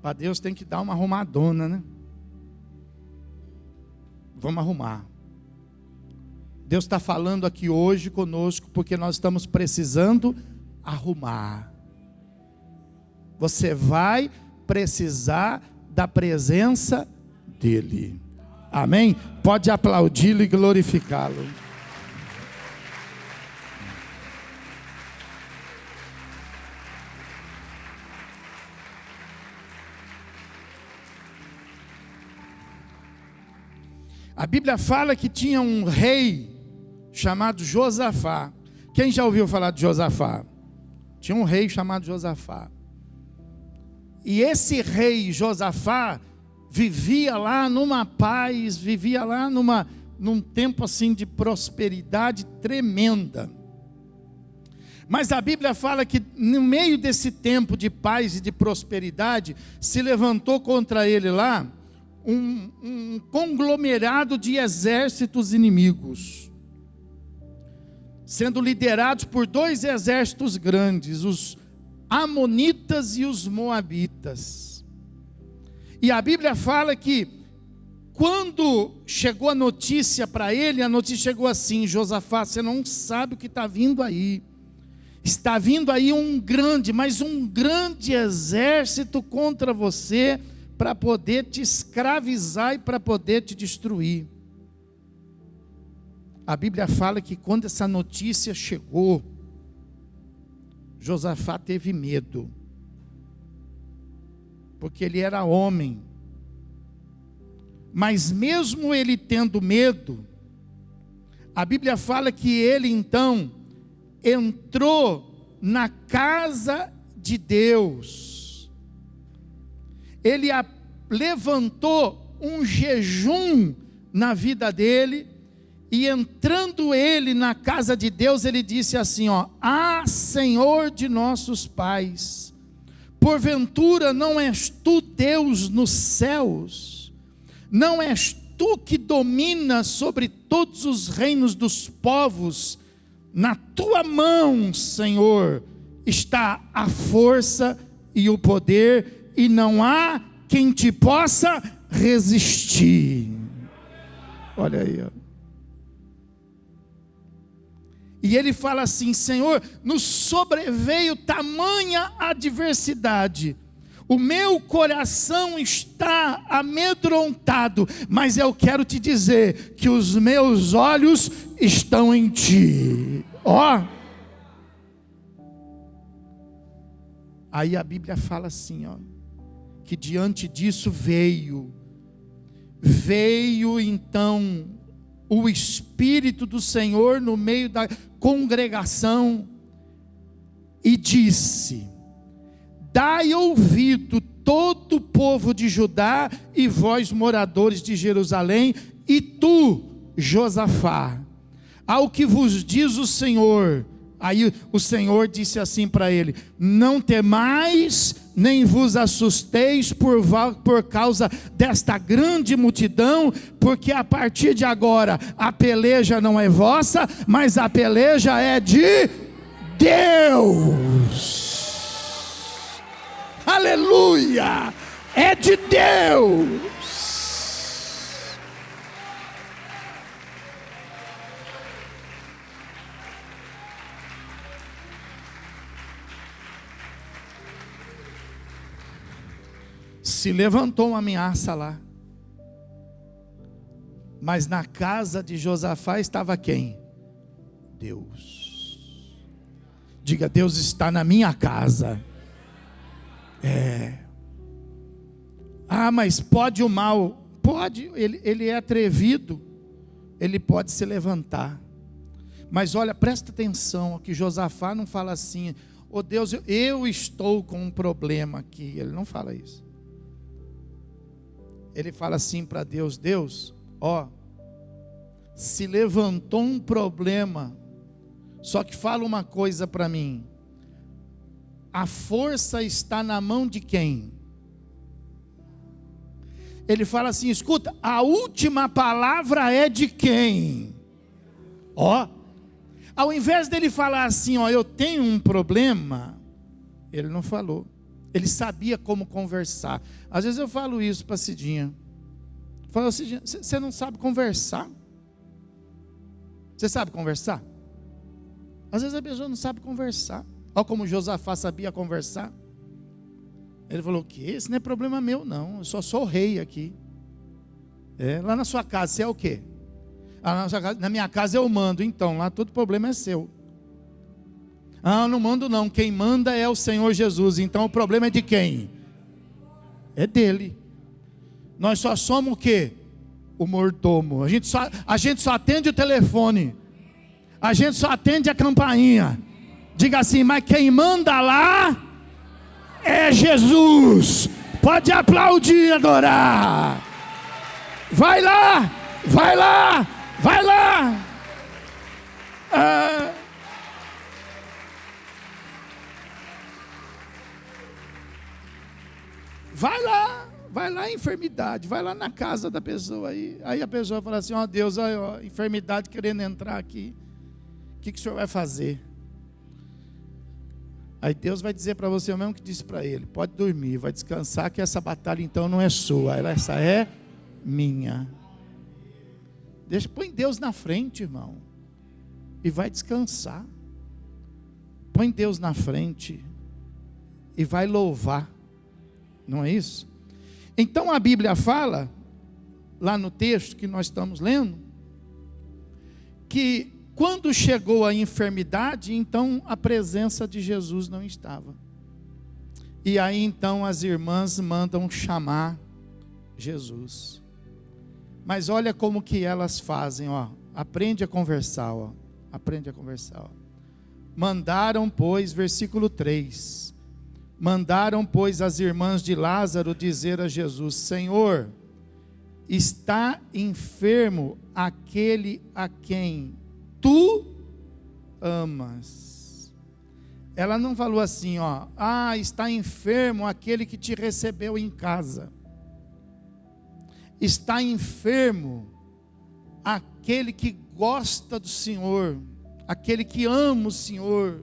Para Deus tem que dar uma arrumadona, né? Vamos arrumar. Deus está falando aqui hoje conosco, porque nós estamos precisando arrumar. Você vai precisar da presença dEle. Amém? Pode aplaudi-lo e glorificá-lo. A Bíblia fala que tinha um rei chamado Josafá. Quem já ouviu falar de Josafá? Tinha um rei chamado Josafá. E esse rei Josafá vivia lá numa paz, vivia lá num tempo assim de prosperidade tremenda. Mas a Bíblia fala que no meio desse tempo de paz e de prosperidade, se levantou contra ele lá um conglomerado de exércitos inimigos, sendo liderados por dois exércitos grandes, os amonitas e os moabitas. E a Bíblia fala que quando chegou a notícia para ele, a notícia chegou assim: Josafá, você não sabe o que está vindo aí. Está vindo aí um grande exército contra você, para poder te escravizar e para poder te destruir. A Bíblia fala que quando essa notícia chegou, Josafá teve medo, porque ele era homem. Mas mesmo ele tendo medo, a Bíblia fala que ele então entrou na casa de Deus. Ele levantou um jejum na vida dele, e entrando ele na casa de Deus, ele disse assim: Senhor de nossos pais, porventura não és tu Deus nos céus? Não és tu que dominas sobre todos os reinos dos povos? Na tua mão, Senhor, está a força e o poder, e não há quem te possa resistir. Olha aí, ó. E ele fala assim: Senhor, nos sobreveio tamanha adversidade, o meu coração está amedrontado, mas eu quero te dizer que os meus olhos estão em ti. Aí a Bíblia fala assim, que diante disso veio então o Espírito do Senhor no meio da congregação e disse: dai ouvido todo o povo de Judá e vós moradores de Jerusalém, e tu, Josafá, ao que vos diz o Senhor. Aí o Senhor disse assim para ele: não temais, nem vos assusteis por causa desta grande multidão, porque a partir de agora a peleja não é vossa, mas a peleja é de Deus. Aleluia! É de Deus. Se levantou uma ameaça lá, mas na casa de Josafá estava quem? Deus. Diga: Deus está na minha casa. Mas pode o mal? Pode, ele é atrevido, ele pode se levantar. Mas olha, presta atenção, que Josafá não fala assim: Deus, eu estou com um problema aqui. Ele não fala isso. Ele fala assim para Deus: Deus, se levantou um problema, só que fala uma coisa para mim: a força está na mão de quem? Ele fala assim: escuta, a última palavra é de quem? Ó, ao invés dele falar assim, ó, eu tenho um problema, ele não falou. Ele sabia como conversar. Às vezes eu falo isso para a Cidinha. Falo, Cidinha, você não sabe conversar? Você sabe conversar? Às vezes a pessoa não sabe conversar. Olha como Josafá sabia conversar. Ele falou: o quê? Esse não é problema meu não, eu só sou o rei aqui. Lá na sua casa você é o quê? Na minha casa eu mando. Então lá todo problema é seu. Não mando não, quem manda é o Senhor Jesus. Então o problema é de quem? É dele. Nós só somos o quê? O mordomo. A gente só atende o telefone. A gente só atende a campainha. Diga assim: mas quem manda lá é Jesus. Pode aplaudir e adorar. Vai lá, vai lá, vai lá. Vai lá a enfermidade, vai lá na casa da pessoa aí. Aí a pessoa fala assim: ó Deus, ó, enfermidade querendo entrar aqui. O que o senhor vai fazer? Aí Deus vai dizer para você o mesmo que disse para ele: pode dormir, vai descansar, que essa batalha então não é sua, essa é minha. Põe Deus na frente, irmão, e vai descansar. Põe Deus na frente e vai louvar. Não é isso? Então a Bíblia fala, lá no texto que nós estamos lendo, que quando chegou a enfermidade, então a presença de Jesus não estava. E aí então as irmãs mandam chamar Jesus. Mas olha como que elas fazem, ó. Aprende a conversar, ó. Aprende a conversar, ó. Mandaram, pois, versículo 3. Mandaram, pois, as irmãs de Lázaro dizer a Jesus: Senhor, está enfermo aquele a quem tu amas. Ela não falou assim, ó: está enfermo aquele que te recebeu em casa. Está enfermo aquele que gosta do Senhor, aquele que ama o Senhor.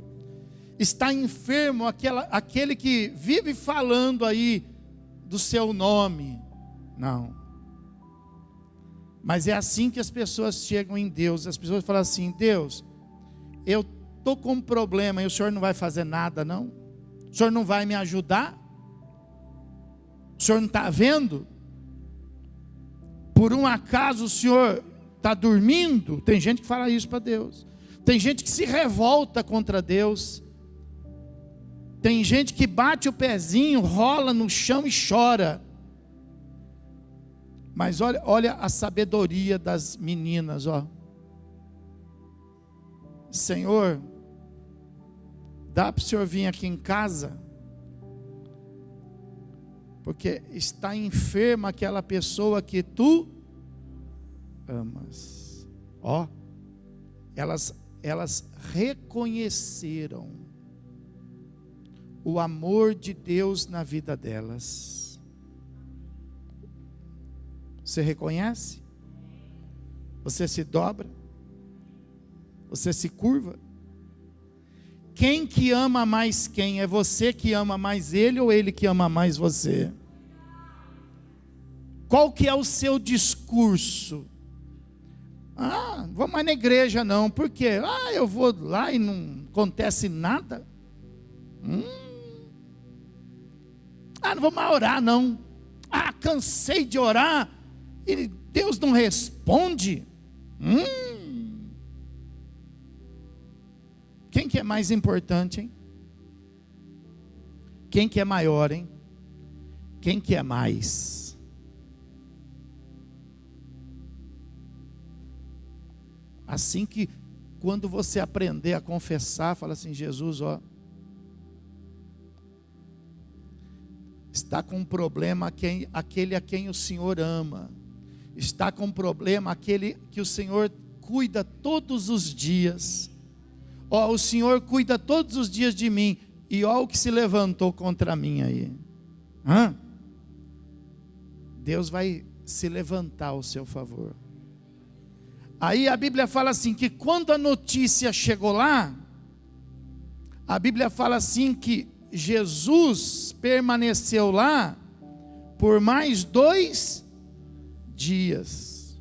Está enfermo aquele que vive falando aí do seu nome. Não. Mas é assim que as pessoas chegam em Deus. As pessoas falam assim: Deus, eu estou com um problema e o Senhor não vai fazer nada não? O Senhor não vai me ajudar? O Senhor não está vendo? Por um acaso o Senhor está dormindo? Tem gente que fala isso para Deus. Tem gente que se revolta contra Deus. Tem gente que bate o pezinho, rola no chão e chora. Mas olha a sabedoria das meninas, ó. Senhor, dá para o Senhor vir aqui em casa? Porque está enferma aquela pessoa que tu amas. Ó, elas reconheceram o amor de Deus na vida delas. Você reconhece? Você se dobra? Você se curva? Quem que ama mais quem? É você que ama mais ele ou ele que ama mais você? Qual que é o seu discurso? Não vou mais na igreja não. Por quê? Eu vou lá e não acontece nada. Não vou mais orar não. Cansei de orar e Deus não responde. Quem que é mais importante, hein? Quem que é maior, hein? Quem que é mais? Assim que quando você aprender a confessar, fala assim: Jesus, ó, está com um problema aquele a quem o Senhor ama. Está com um problema aquele que o Senhor cuida todos os dias. Ó, o Senhor cuida todos os dias de mim. E ó o que se levantou contra mim aí. Deus vai se levantar ao seu favor. Aí a Bíblia fala assim, que quando a notícia chegou lá, a Bíblia fala assim que Jesus permaneceu lá por mais 2 dias.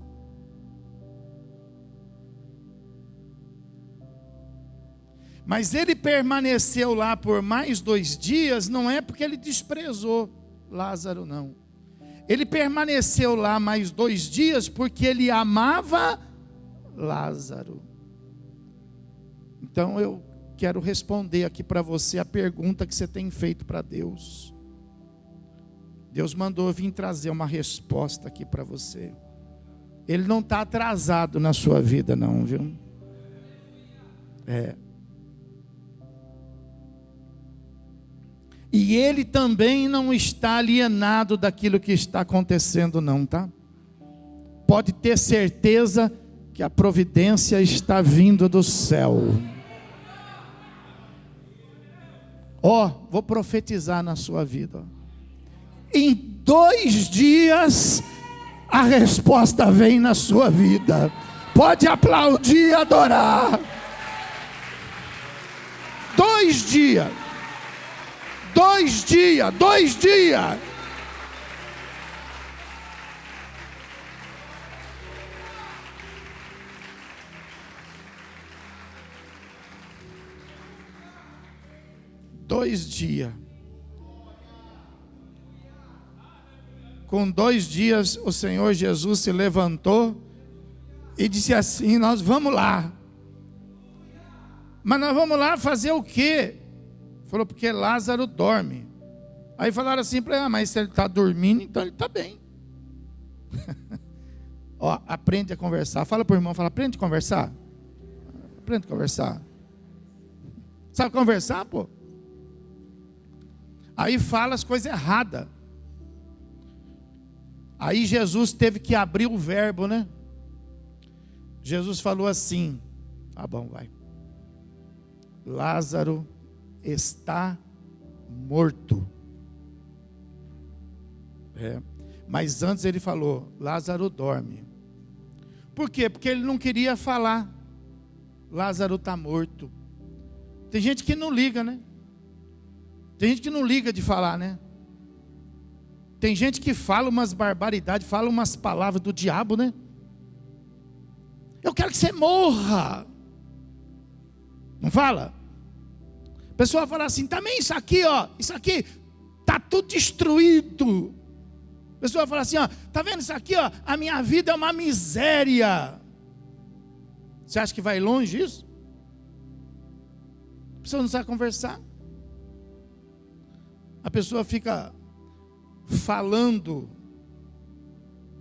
Mas ele permaneceu lá por mais 2 dias, não é porque ele desprezou Lázaro, não. Ele permaneceu lá mais 2 dias porque ele amava Lázaro. Então eu quero responder aqui para você a pergunta que você tem feito para Deus. Deus mandou eu vir trazer uma resposta aqui para você. Ele não está atrasado na sua vida não, viu? E ele também não está alienado daquilo que está acontecendo não, tá? Pode ter certeza que a providência está vindo do céu. Vou profetizar na sua vida. Em 2 dias, a resposta vem na sua vida. Pode aplaudir e adorar. 2 dias. 2 dias. 2 dias. Com 2 dias o Senhor Jesus se levantou e disse assim: nós vamos lá. Mas nós vamos lá fazer o quê? Falou, porque Lázaro dorme. Aí falaram assim para ele: mas se ele está dormindo, então ele está bem. Aprende a conversar. Fala para o irmão, aprende a conversar. Aprende a conversar. Sabe conversar, pô? Aí fala as coisas erradas. Aí Jesus teve que abrir o verbo, né? Jesus falou assim: tá bom, vai. Lázaro está morto. Mas antes ele falou: Lázaro dorme. Por quê? Porque ele não queria falar Lázaro está morto. Tem gente que não liga, né? Tem gente que não liga de falar, né? Tem gente que fala umas barbaridades, fala umas palavras do diabo, né? Eu quero que você morra. Não fala? A pessoa fala assim, também isso aqui tá tudo destruído. A pessoa fala assim, tá vendo isso aqui, a minha vida é uma miséria. Você acha que vai longe isso? A pessoa não sabe conversar. A pessoa fica falando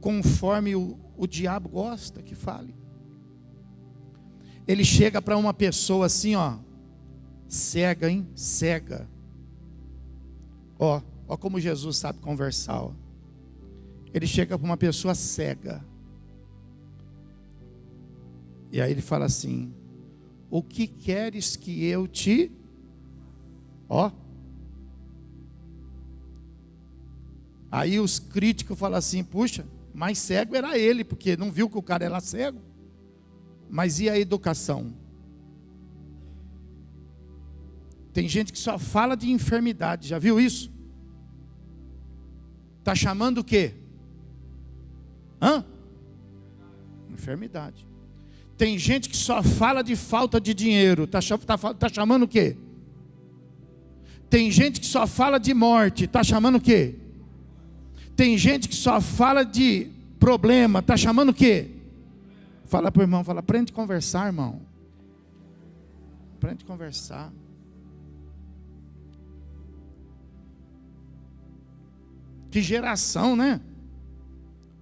conforme o diabo gosta que fale. Ele chega para uma pessoa assim, cega, hein? Cega. Ó como Jesus sabe conversar, Ele chega para uma pessoa cega. E aí ele fala assim: o que queres que eu te... Aí os críticos falam assim, puxa, mais cego era ele, porque não viu que o cara era cego. Mas e a educação? Tem gente que só fala de enfermidade, já viu isso? Está chamando o quê? Enfermidade. Tem gente que só fala de falta de dinheiro, está chamando o quê? Tem gente que só fala de morte, está chamando o quê? Tem gente que só fala de problema, está chamando o quê? Fala para o irmão, aprende a conversar, irmão. Aprende a conversar. Que geração, né?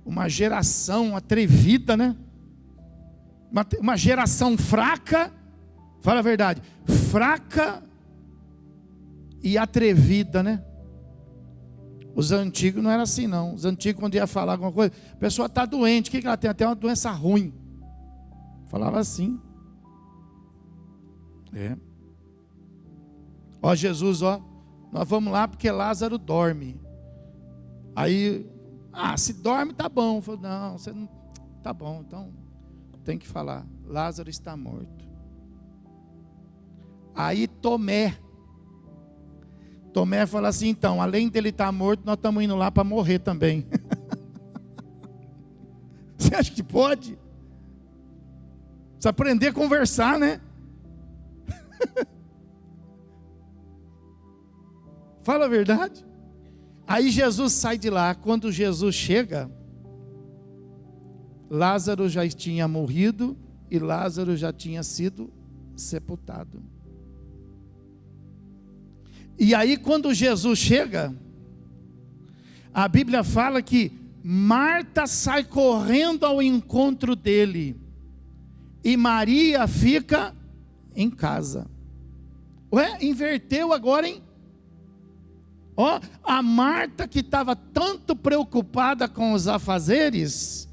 Uma geração atrevida, né? Uma geração fraca, fala a verdade, fraca e atrevida, né? Os antigos não era assim não. Os antigos, quando ia falar alguma coisa, a pessoa está doente, o que ela tem? Até uma doença ruim. Falava assim. Jesus, nós vamos lá porque Lázaro dorme. Aí Ah, se dorme tá bom. Eu falei, não, você não, tá bom, então tem que falar, Lázaro está morto. Aí Tomé fala assim, então, além dele estar morto, nós estamos indo lá para morrer também. Você acha que pode? Precisa aprender a conversar, né? Fala a verdade. Aí Jesus sai de lá. Quando Jesus chega, Lázaro já tinha morrido e Lázaro já tinha sido sepultado. E aí quando Jesus chega, a Bíblia fala que Marta sai correndo ao encontro dele e Maria fica em casa. Ué, inverteu agora, hein? Ó, a Marta que estava tanto preocupada com os afazeres,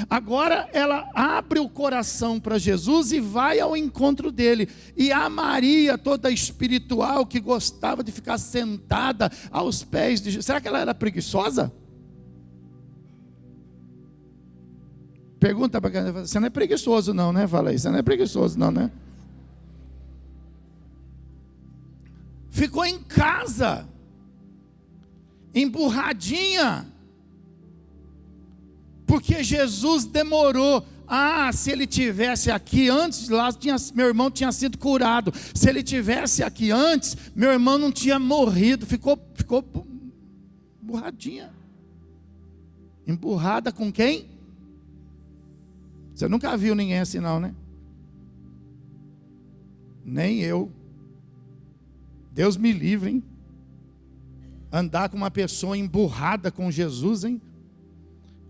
agora ela abre o coração para Jesus e vai ao encontro dele. E a Maria, toda espiritual, que gostava de ficar sentada aos pés de Jesus, será que ela era preguiçosa? Pergunta para quem, você não é preguiçoso não, né? Fala aí, você não é preguiçoso não, né? Ficou em casa, emburradinha, porque Jesus demorou. Ah, se ele tivesse aqui antes, lá meu irmão tinha sido curado. Se ele tivesse aqui antes, meu irmão não tinha morrido. Ficou emburradinha. Emburrada com quem? Você nunca viu ninguém assim não, né? Nem eu. Deus me livre, hein? Andar com uma pessoa emburrada com Jesus, hein?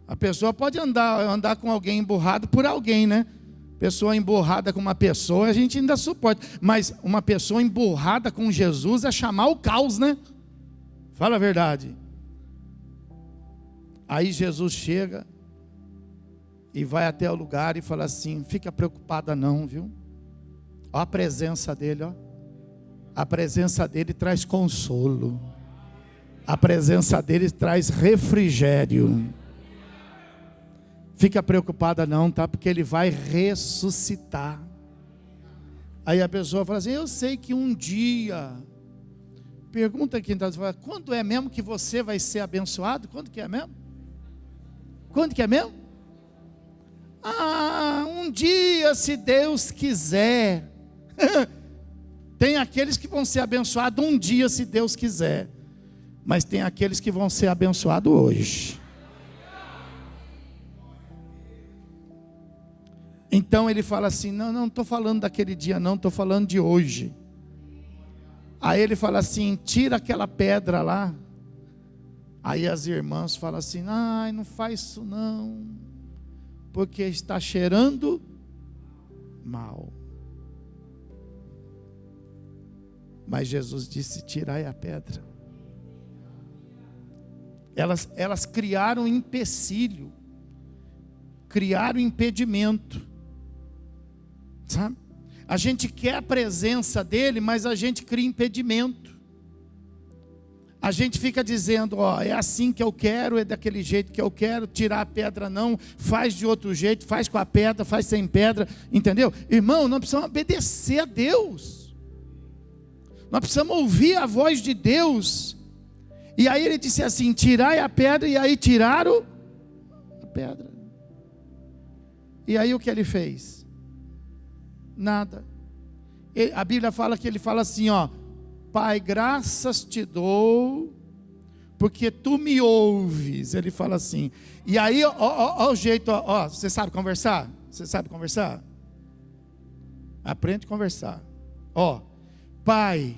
A pessoa pode andar com alguém emburrado por alguém, né? Pessoa emburrada com uma pessoa, a gente ainda suporta. Mas uma pessoa emburrada com Jesus é chamar o caos, né? Fala a verdade. Aí Jesus chega e vai até o lugar e fala assim, fica preocupada não, viu? Olha a presença dele, ó. A presença dele traz consolo. A presença dele traz refrigério. Fica preocupada não, tá? Porque ele vai ressuscitar. Aí a pessoa fala assim, eu sei que um dia... Pergunta quem está falando, quando é mesmo que você vai ser abençoado? Quando que é mesmo? Quando que é mesmo? Ah, um dia, se Deus quiser. Tem aqueles que vão ser abençoados um dia, se Deus quiser. Mas tem aqueles que vão ser abençoados hoje. Então ele fala assim, não estou falando daquele dia não, estou falando de hoje. Aí ele fala assim, tira aquela pedra lá. Aí as irmãs falam assim, ai, não faz isso não, porque está cheirando mal. Mas Jesus disse, tirai a pedra. Elas criaram um empecilho, criaram impedimento, sabe? A gente quer a presença dele, mas a gente cria impedimento. A gente fica dizendo, ó, é assim que eu quero, é daquele jeito que eu quero, tirar a pedra não, faz de outro jeito, faz com a pedra, faz sem pedra, entendeu? Irmão, nós precisamos obedecer a Deus. Nós precisamos ouvir a voz de Deus. E aí ele disse assim, tirai a pedra, e aí tiraram a pedra. E aí o que ele fez? Nada. A Bíblia fala que ele fala assim, ó, Pai, graças te dou, porque tu me ouves. Ele fala assim. E aí, ó o jeito, ó, você sabe conversar? Você sabe conversar? Aprende a conversar. Ó, Pai,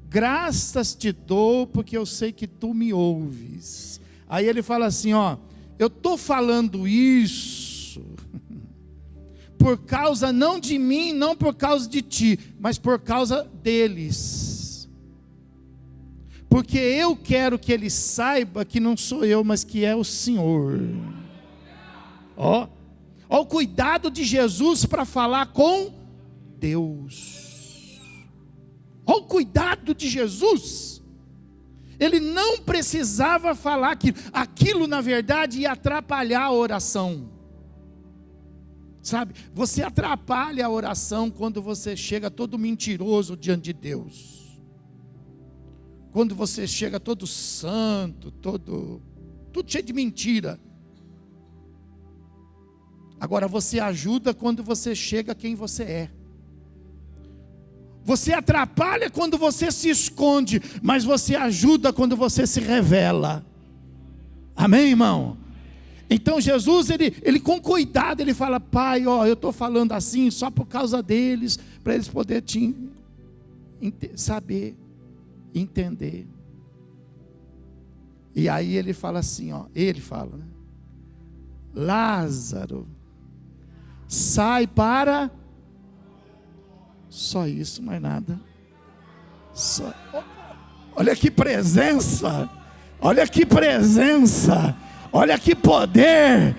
graças te dou, porque eu sei que tu me ouves. Aí ele fala assim, ó, eu estou falando isso por causa não de mim, não por causa de ti, mas por causa deles. Porque eu quero que ele saiba que não sou eu, mas que é o Senhor. Ó o cuidado de Jesus para falar com Deus. Ó o cuidado de Jesus. ele não precisava falar aquilo. Aquilo, na verdade, ia atrapalhar a oração. Sabe, você atrapalha a oração quando você chega todo mentiroso diante de Deus. Quando você chega todo santo, tudo cheio de mentira. Agora você ajuda quando você chega quem você é. Você atrapalha quando você se esconde, mas você ajuda quando você se revela. Amém, irmão? Então Jesus, ele com cuidado, ele fala: Pai, ó, eu estou falando assim só por causa deles, para eles poderem saber, entender. E aí ele fala assim, ó, ele fala, né? Lázaro, sai para... Só isso, mais nada. Olha que presença, olha que presença, olha que poder.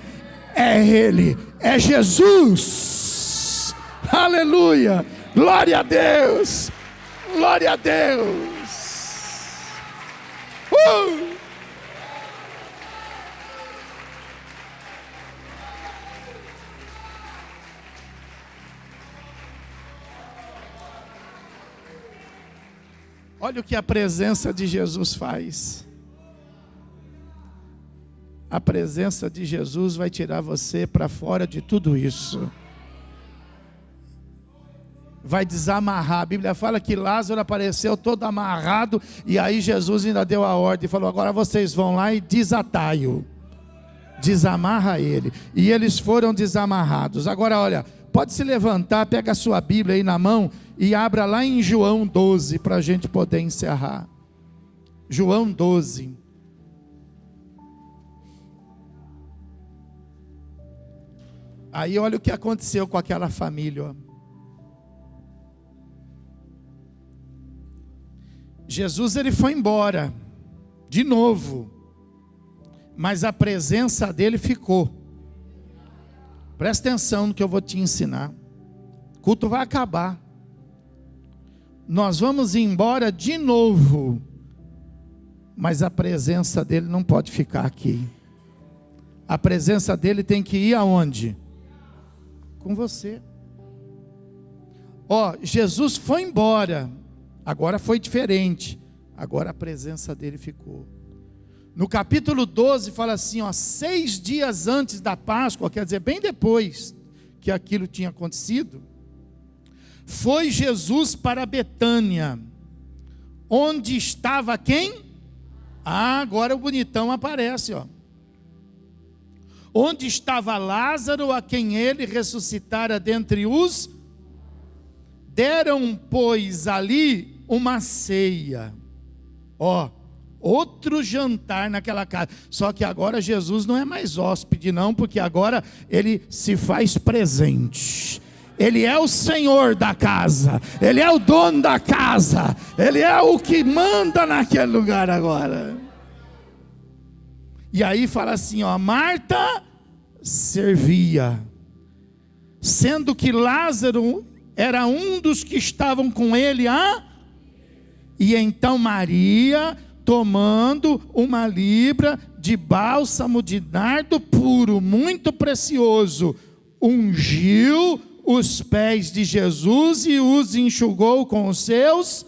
É Ele, é Jesus. Aleluia, glória a Deus, glória a Deus. Olha o que a presença de Jesus faz. A presença de Jesus vai tirar você para fora de tudo isso. Vai desamarrar. A Bíblia fala que Lázaro apareceu todo amarrado, e aí Jesus ainda deu a ordem e falou: agora vocês vão lá e desatai-o. Desamarra ele. E eles foram desamarrados. Agora olha, pode se levantar, pega a sua Bíblia aí na mão e abra lá em João 12, para a gente poder encerrar. João 12. Aí olha o que aconteceu com aquela família, ó. Jesus, ele foi embora de novo, mas a presença dele ficou. Presta atenção no que eu vou te ensinar. O culto vai acabar, nós vamos embora de novo, mas a presença dele não pode ficar aqui. A presença dele tem que ir aonde? Com você. Ó, Jesus foi embora, agora foi diferente, agora a presença dele ficou. No capítulo 12 fala assim, ó, 6 dias antes da Páscoa, quer dizer, bem depois que aquilo tinha acontecido, foi Jesus para Betânia, onde estava quem? Ah, agora o bonitão aparece, ó. Onde estava Lázaro, a quem ele ressuscitara dentre os... Deram, pois, ali uma ceia. Ó, outro jantar naquela casa. Só que agora Jesus não é mais hóspede não, porque agora ele se faz presente. Ele é o Senhor da casa, ele é o dono da casa, ele é o que manda naquele lugar agora. E aí fala assim, ó, Marta servia, sendo que Lázaro era um dos que estavam com ele, e então Maria, tomando uma libra de bálsamo de nardo puro, muito precioso, ungiu os pés de Jesus e os enxugou com os seus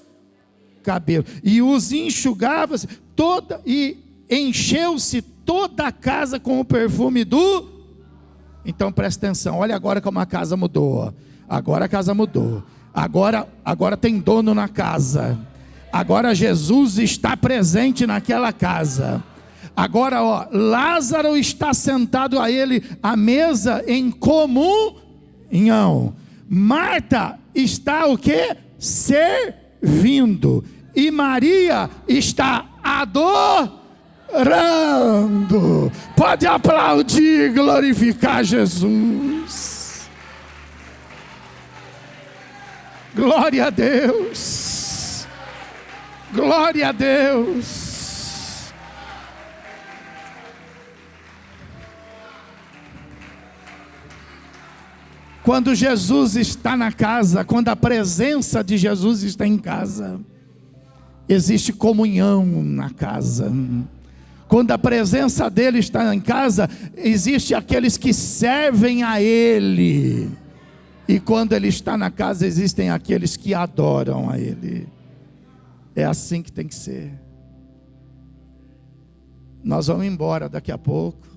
cabelos, e os enxugava toda, e encheu-se toda a casa com o perfume do... Então presta atenção, olha agora como a casa mudou, ó. Agora a casa mudou, agora tem dono na casa, agora Jesus está presente naquela casa. Agora, ó, Lázaro está sentado a ele à mesa em comunhão. Marta está o quê? Servindo. E Maria está adorando. Pode aplaudir e glorificar Jesus. Glória a Deus. Glória a Deus. Quando Jesus está na casa, quando a presença de Jesus está em casa, existe comunhão na casa. Quando a presença dele está em casa, existe aqueles que servem a ele. E quando ele está na casa, existem aqueles que adoram a ele. É assim que tem que ser. Nós vamos embora daqui a pouco,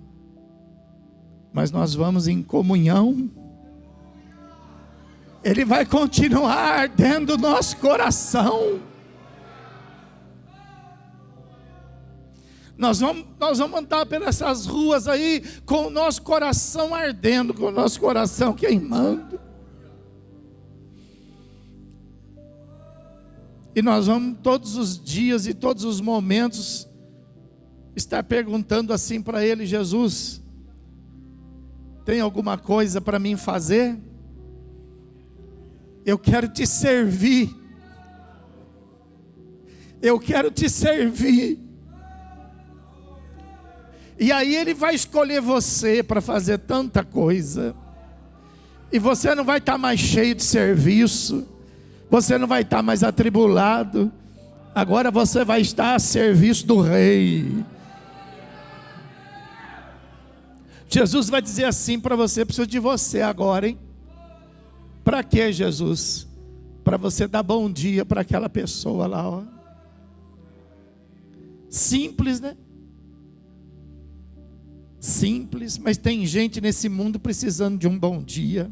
mas nós vamos em comunhão. Ele vai continuar ardendo no nosso coração. Nós vamos andar pelas ruas aí com o nosso coração ardendo, com o nosso coração queimando. E nós vamos todos os dias e todos os momentos estar perguntando assim para Ele: Jesus, tem alguma coisa para mim fazer? Eu quero te servir. Eu quero te servir. E aí Ele vai escolher você para fazer tanta coisa. E você não vai estar mais cheio de serviço. Você não vai estar mais atribulado. Agora você vai estar a serviço do Rei. Jesus vai dizer assim para você: preciso de você agora, hein? Para quê, Jesus? Para você dar bom dia para aquela pessoa lá, ó. Simples, né? Simples, mas tem gente nesse mundo precisando de um bom dia.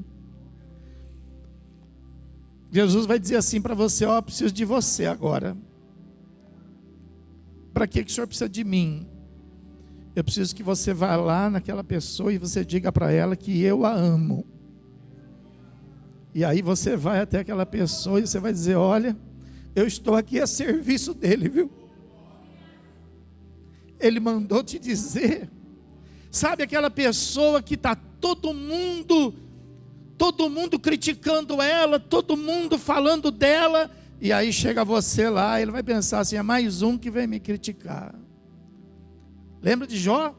Jesus vai dizer assim para você: ó, preciso de você agora. Para que o Senhor precisa de mim? Eu preciso que você vá lá naquela pessoa e você diga para ela que eu a amo. E aí você vai até aquela pessoa e você vai dizer: olha, eu estou aqui a serviço dele, viu? Ele mandou te dizer. Sabe aquela pessoa que está todo mundo criticando ela, todo mundo falando dela, e aí chega você lá, ele vai pensar assim: é mais um que vem me criticar. Lembra de Jó?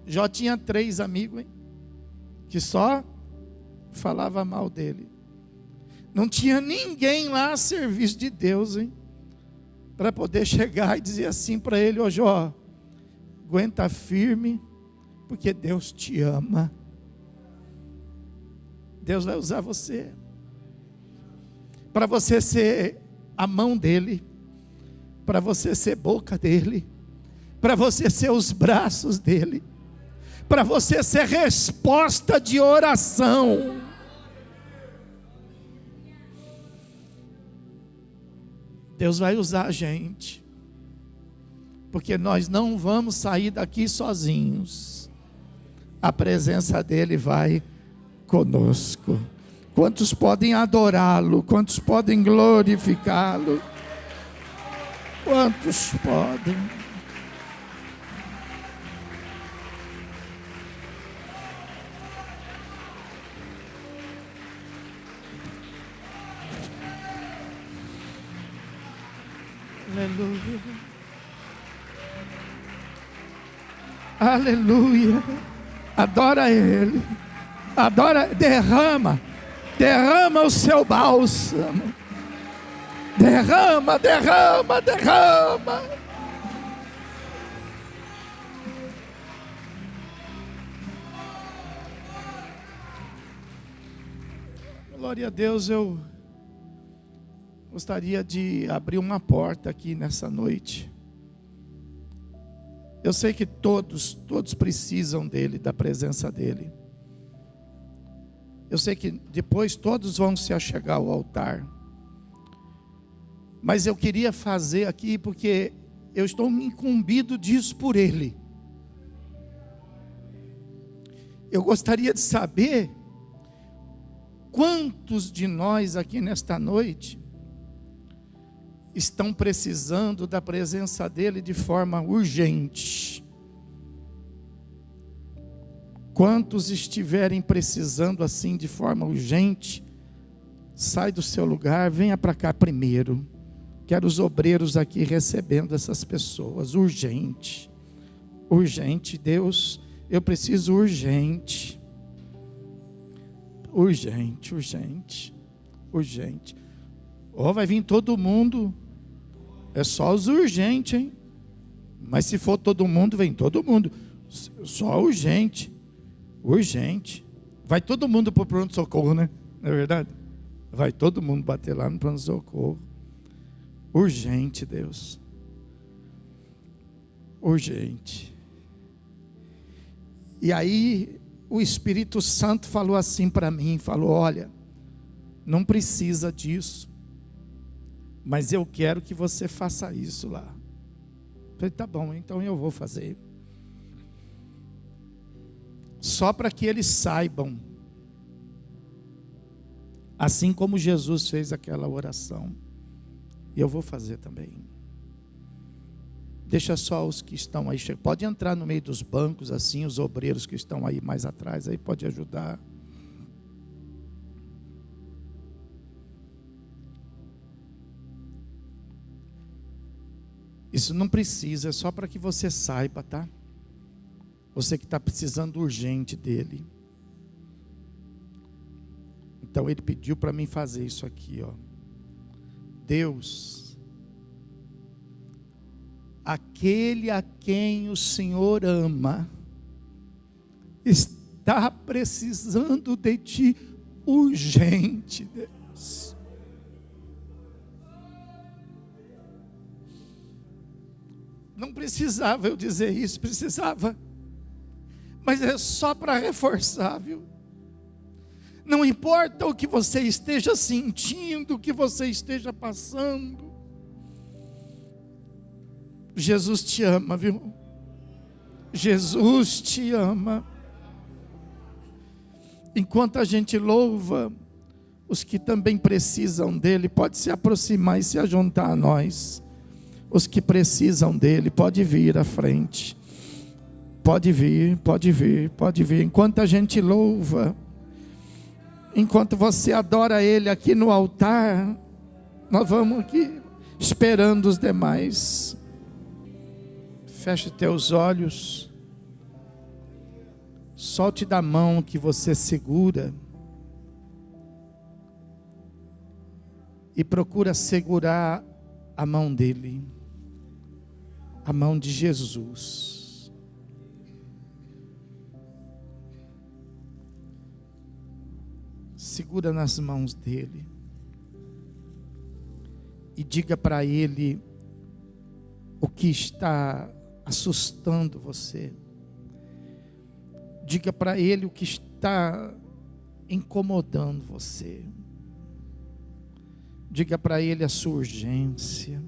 Jó tinha 3 amigos, hein? Que só falava mal dele. Não tinha ninguém lá a serviço de Deus, hein? Para poder chegar e dizer assim para ele: ô Jó, aguenta firme, porque Deus te ama. Deus vai usar você para você ser a mão dele, para você ser boca dele, para você ser os braços dele, para você ser resposta de oração. Deus vai usar a gente, porque nós não vamos sair daqui sozinhos. A presença dele vai conosco. Quantos podem adorá-lo? Quantos podem glorificá-lo? Quantos podem? Aleluia. Aleluia. Adora Ele. Adora, derrama o seu bálsamo. Derrama. Glória a Deus. Eu gostaria de abrir uma porta aqui nessa noite. Eu sei que todos precisam dele, da presença dele. Eu sei que depois todos vão se achegar ao altar. Mas eu queria fazer aqui porque eu estou incumbido disso por ele. Eu gostaria de saber quantos de nós aqui nesta noite estão precisando da presença dele de forma urgente. Quantos estiverem precisando assim de forma urgente, sai do seu lugar, venha para cá primeiro. Quero os obreiros aqui recebendo essas pessoas, urgente. Urgente, Deus, eu preciso urgente. Urgente. Oh, vai vir todo mundo. É só os urgentes, hein? Mas se for todo mundo, vem todo mundo. Só urgente. Urgente. Vai todo mundo para o pronto-socorro, né? Não é verdade? Vai todo mundo bater lá no pronto-socorro. Urgente, Deus. Urgente. E aí o Espírito Santo falou assim para mim, falou: olha, não precisa disso, mas eu quero que você faça isso lá. Eu falei: tá bom, então eu vou fazer. Só para que eles saibam, assim como Jesus fez aquela oração, eu vou fazer também. Deixa só os que estão aí, pode entrar no meio dos bancos assim, os obreiros que estão aí mais atrás, aí pode ajudar. Isso não precisa, é só para que você saiba, tá? Você que está precisando urgente dele. Então ele pediu para mim fazer isso aqui, ó. Deus, aquele a quem o Senhor ama, está precisando de ti urgente, Deus. Não precisava eu dizer isso, precisava. Mas é só para reforçar, viu? Não importa o que você esteja sentindo, o que você esteja passando. Jesus te ama, viu? Jesus te ama. Enquanto a gente louva, os que também precisam dele, pode se aproximar e se ajuntar a nós. Os que precisam dele, pode vir à frente. Pode vir, pode vir, pode vir. Enquanto a gente louva, enquanto você adora ele aqui no altar, nós vamos aqui esperando os demais. Feche teus olhos. Solte da mão que você segura. E procura segurar a mão dele. A mão de Jesus. Segura nas mãos dele. E diga para ele o que está assustando você. Diga para ele o que está incomodando você. Diga para ele a sua urgência.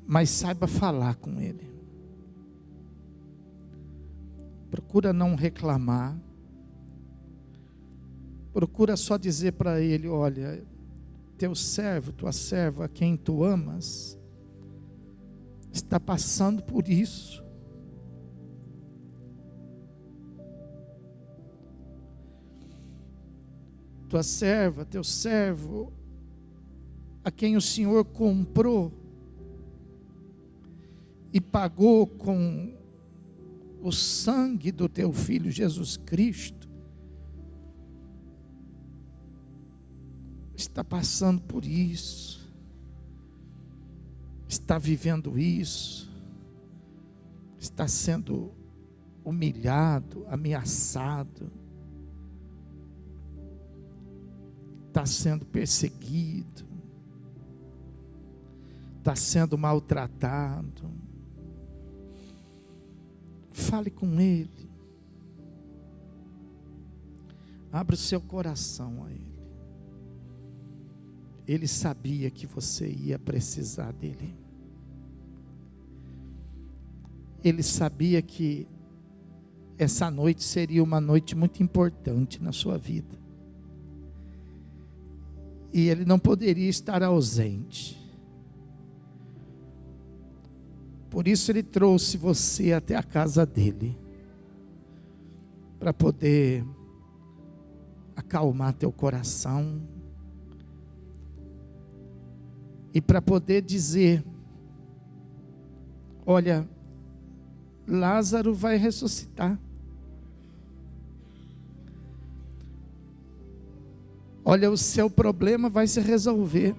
Mas saiba falar com ele. Procura não reclamar. Procura só dizer para ele: olha, teu servo, tua serva, a quem tu amas, está passando por isso. Tua serva, teu servo, a quem o Senhor comprou e pagou com o sangue do teu Filho Jesus Cristo, está passando por isso, está vivendo isso, está sendo humilhado, ameaçado, está sendo perseguido, está sendo maltratado. Fale com ele. Abra o seu coração a ele. Ele sabia que você ia precisar dele. Ele sabia que essa noite seria uma noite muito importante na sua vida. E ele não poderia estar ausente. Por isso ele trouxe você até a casa dele, para poder acalmar teu coração, e para poder dizer: olha, Lázaro vai ressuscitar. Olha, o seu problema vai se resolver.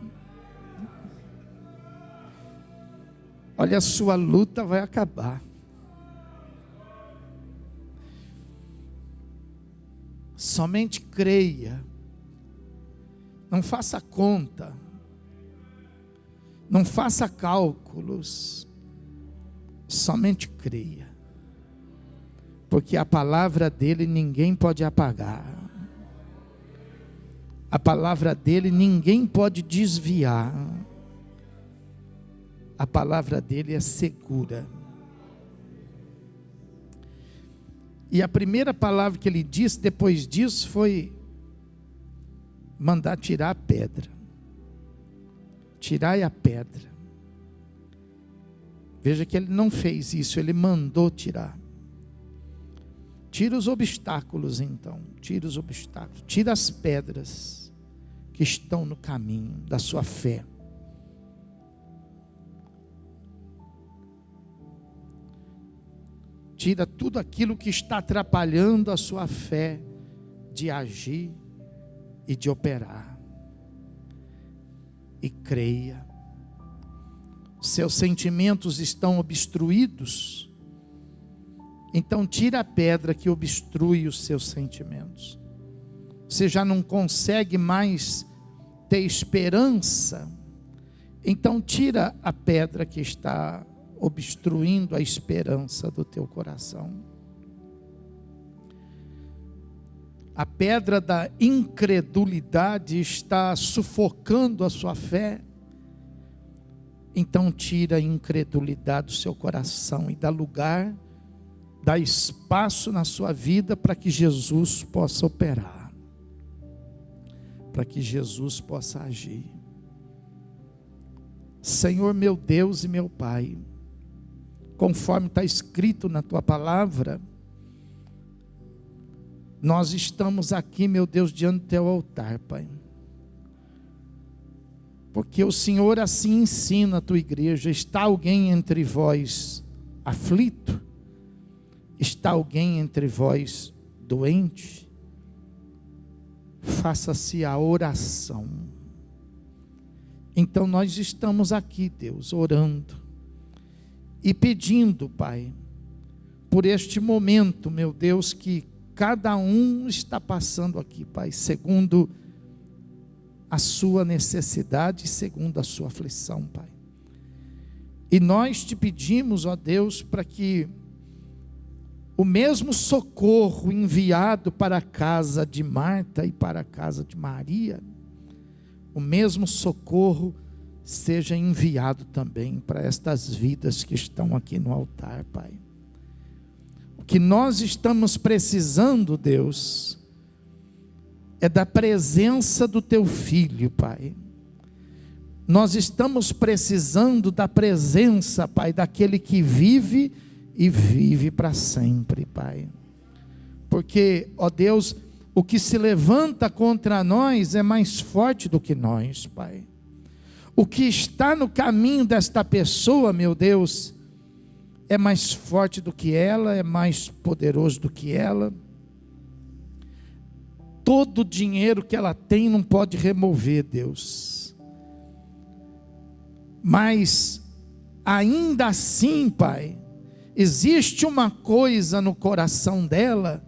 olha, a sua luta vai acabar. Somente creia. Não faça conta. Não faça cálculos. Somente creia. Porque a palavra dele ninguém pode apagar. A palavra dele ninguém pode desviar. A palavra dele é segura. E a primeira palavra que ele disse depois disso foi mandar tirar a pedra. Tirai a pedra. Veja que ele não fez isso, ele mandou tirar. Tira os obstáculos então, tira os obstáculos, tira as pedras que estão no caminho da sua fé. Tira tudo aquilo que está atrapalhando a sua fé de agir e de operar. E creia. Seus sentimentos estão obstruídos. Então tira a pedra que obstrui os seus sentimentos. Você já não consegue mais ter esperança. Então tira a pedra que está obstruindo a esperança do teu coração. A pedra da incredulidade está sufocando a sua fé. Então tira a incredulidade do seu coração e dá lugar, dá espaço na sua vida para que Jesus possa operar, para que Jesus possa agir. Senhor meu Deus e meu Pai, conforme está escrito na tua palavra, nós estamos aqui, meu Deus, diante do teu altar, Pai, porque o Senhor assim ensina a tua igreja. Está alguém entre vós aflito? Está alguém entre vós doente? Faça-se a oração. Então nós estamos aqui, Deus, orando e pedindo, Pai, por este momento, meu Deus, que cada um está passando aqui, Pai, segundo a sua necessidade, segundo a sua aflição, Pai. E nós te pedimos, ó Deus, para que o mesmo socorro enviado para a casa de Marta e para a casa de Maria, o mesmo socorro seja enviado também para estas vidas que estão aqui no altar, Pai. O que nós estamos precisando, Deus, é da presença do teu Filho, Pai. Nós estamos precisando da presença, Pai, daquele que vive e vive para sempre, Pai. Porque, ó Deus, o que se levanta contra nós é mais forte do que nós, Pai. O que está no caminho desta pessoa, meu Deus, é mais forte do que ela, é mais poderoso do que ela. Todo o dinheiro que ela tem não pode remover, Deus. Mas, ainda assim, Pai, existe uma coisa no coração dela,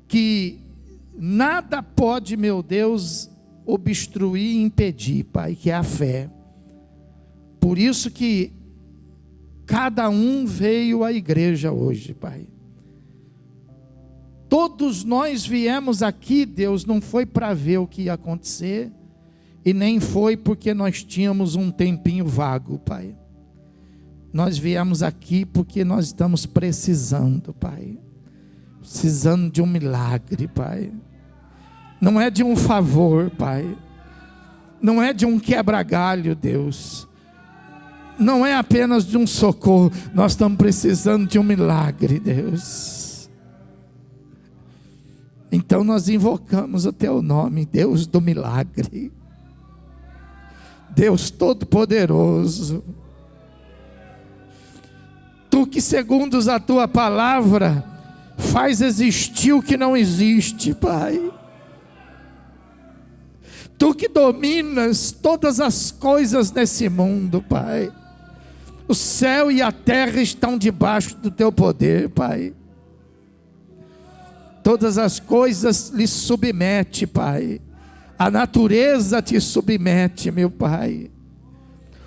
que nada pode, meu Deus, obstruir e impedir, Pai, que é a fé. Por isso que cada um veio à igreja hoje, Pai. Todos nós viemos aqui, Deus, não foi para ver o que ia acontecer, e nem foi porque nós tínhamos um tempinho vago, Pai. Nós viemos aqui porque nós estamos precisando, Pai. Precisando de um milagre, Pai. Não é de um favor, Pai. Não é de um quebra-galho, Deus. Não é apenas de um socorro. Nós estamos precisando de um milagre, Deus. Então nós invocamos o teu nome, Deus do milagre. Deus Todo-Poderoso. Tu que segundo a tua palavra faz existir o que não existe, Pai. Tu que dominas todas as coisas nesse mundo, Pai. O céu e a terra estão debaixo do teu poder, Pai. Todas as coisas lhe submete, Pai. A natureza te submete, meu Pai.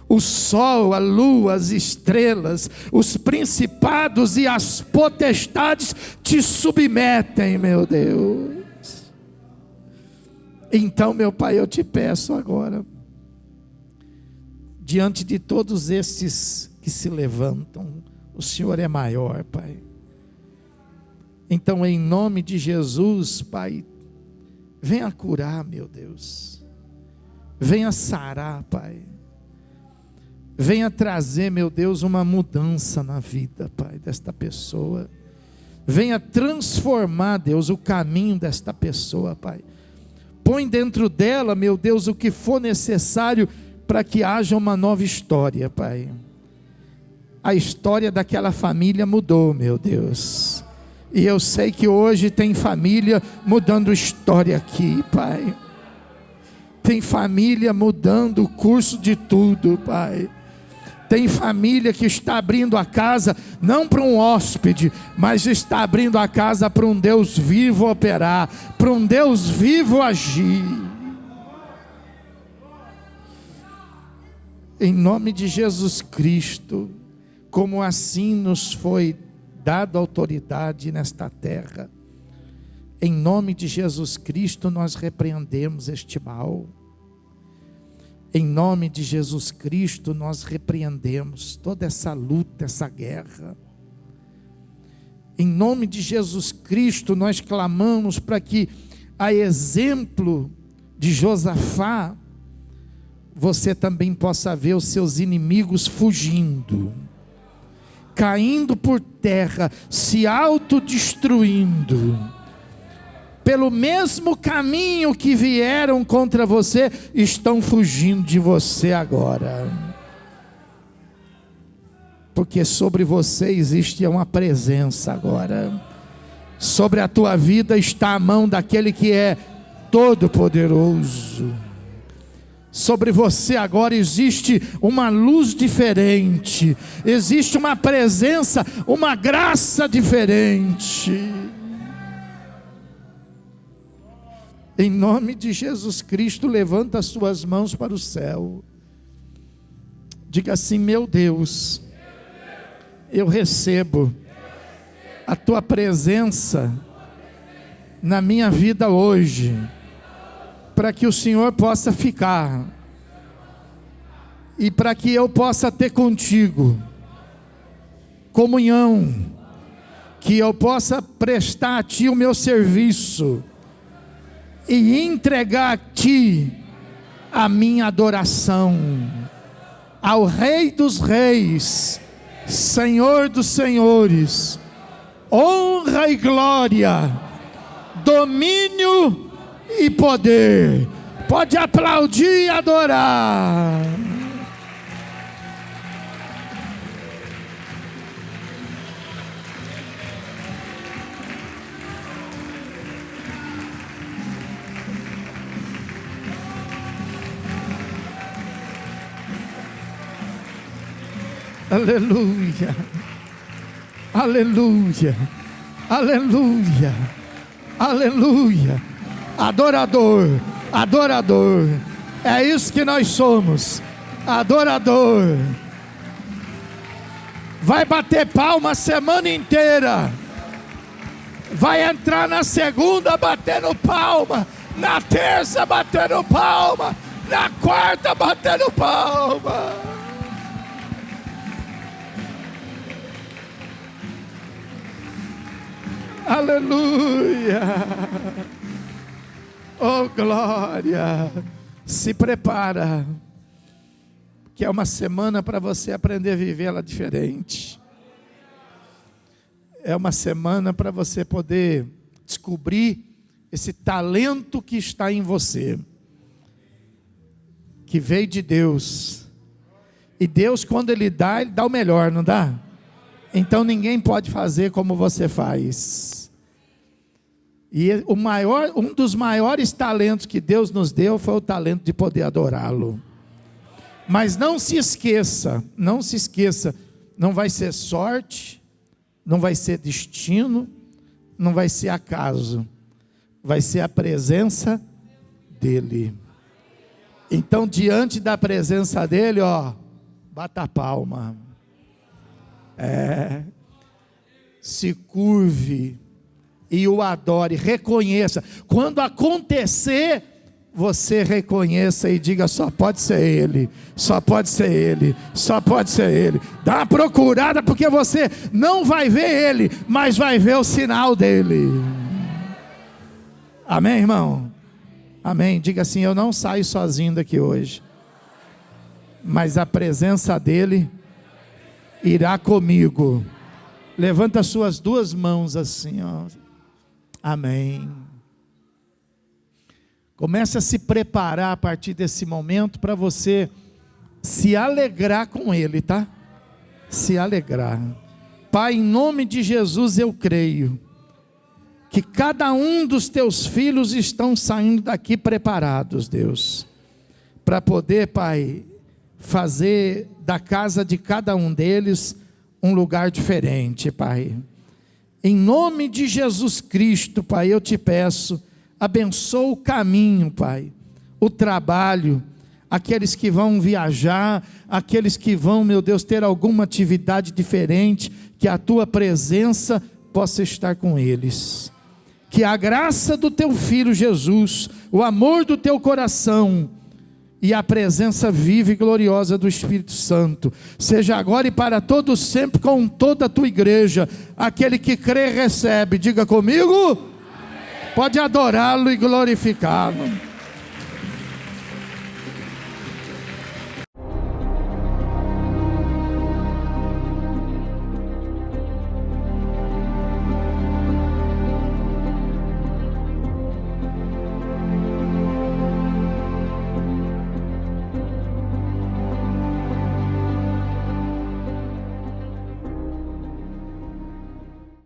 O sol, a lua, as estrelas, os principados e as potestades te submetem, meu Deus. Então, meu Pai, eu te peço agora, diante de todos esses que se levantam, o Senhor é maior, Pai. Então, em nome de Jesus, Pai, venha curar, meu Deus. Venha sarar, Pai. Venha trazer, meu Deus, uma mudança na vida, Pai, desta pessoa. Venha transformar, Deus, o caminho desta pessoa, Pai. Põe dentro dela, meu Deus, o que for necessário para que haja uma nova história, Pai. A história daquela família mudou, meu Deus. E eu sei que hoje tem família mudando história aqui, Pai. Tem família mudando o curso de tudo, Pai. Tem família que está abrindo a casa, não para um hóspede, mas está abrindo a casa para um Deus vivo operar, para um Deus vivo agir. Em nome de Jesus Cristo, como assim nos foi dada autoridade nesta terra, em nome de Jesus Cristo nós repreendemos este mal. Em nome de Jesus Cristo nós repreendemos toda essa luta, essa guerra. Em nome de Jesus Cristo nós clamamos para que, a exemplo de Josafá, você também possa ver os seus inimigos fugindo, caindo por terra, se autodestruindo. Pelo mesmo caminho que vieram contra você, estão fugindo de você agora. Porque sobre você existe uma presença agora. Sobre a tua vida está a mão daquele que é todo-poderoso. Sobre você agora existe uma luz diferente. Existe uma presença, uma graça diferente. Em nome de Jesus Cristo, levanta as suas mãos para o céu. Diga assim: meu Deus, eu recebo a tua presença na minha vida hoje, para que o Senhor possa ficar, e para que eu possa ter contigo comunhão, que eu possa prestar a ti o meu serviço, e entregar a ti a minha adoração, ao Rei dos Reis, Senhor dos Senhores, honra e glória, domínio e poder. Pode aplaudir e adorar. Aleluia, aleluia, aleluia, aleluia. Adorador, adorador, é isso que nós somos, adorador. Vai bater palma a semana inteira, vai entrar na segunda batendo palma, na terça batendo palma, na quarta batendo palma. Aleluia, oh glória. Se prepara, que é uma semana para você aprender a vivê-la diferente. É uma semana para você poder descobrir esse talento que está em você, que veio de Deus. E Deus, quando Ele dá o melhor, não dá? Então ninguém pode fazer como você faz. E um dos maiores talentos que Deus nos deu foi o talento de poder adorá-lo. Mas não se esqueça, não vai ser sorte, não vai ser destino, não vai ser acaso, vai ser a presença dele. Então, diante da presença dele, bata a palma. Se curve e o adore, reconheça. Quando acontecer, você reconheça e diga: só pode ser ele, só pode ser ele, só pode ser ele. Dá uma procurada, porque você não vai ver ele, mas vai ver o sinal dele. Amém, irmão? Amém. Diga assim: eu não saio sozinho daqui hoje, mas a presença dele irá comigo. Levanta as suas duas mãos assim, Amém. Comece a se preparar a partir desse momento para você se alegrar com ele, tá? Se alegrar. Pai, em nome de Jesus eu creio que cada um dos teus filhos estão saindo daqui preparados, Deus, para poder, Pai, fazer da casa de cada um deles um lugar diferente, Pai. Em nome de Jesus Cristo, Pai, eu te peço, abençoa o caminho, Pai, o trabalho, aqueles que vão viajar, aqueles que vão, meu Deus, ter alguma atividade diferente, que a tua presença possa estar com eles. Que a graça do teu Filho Jesus, o amor do teu coração e a presença viva e gloriosa do Espírito Santo seja agora e para todos sempre com toda a tua igreja. Aquele que crê recebe, diga comigo. Amém. Pode adorá-lo e glorificá-lo.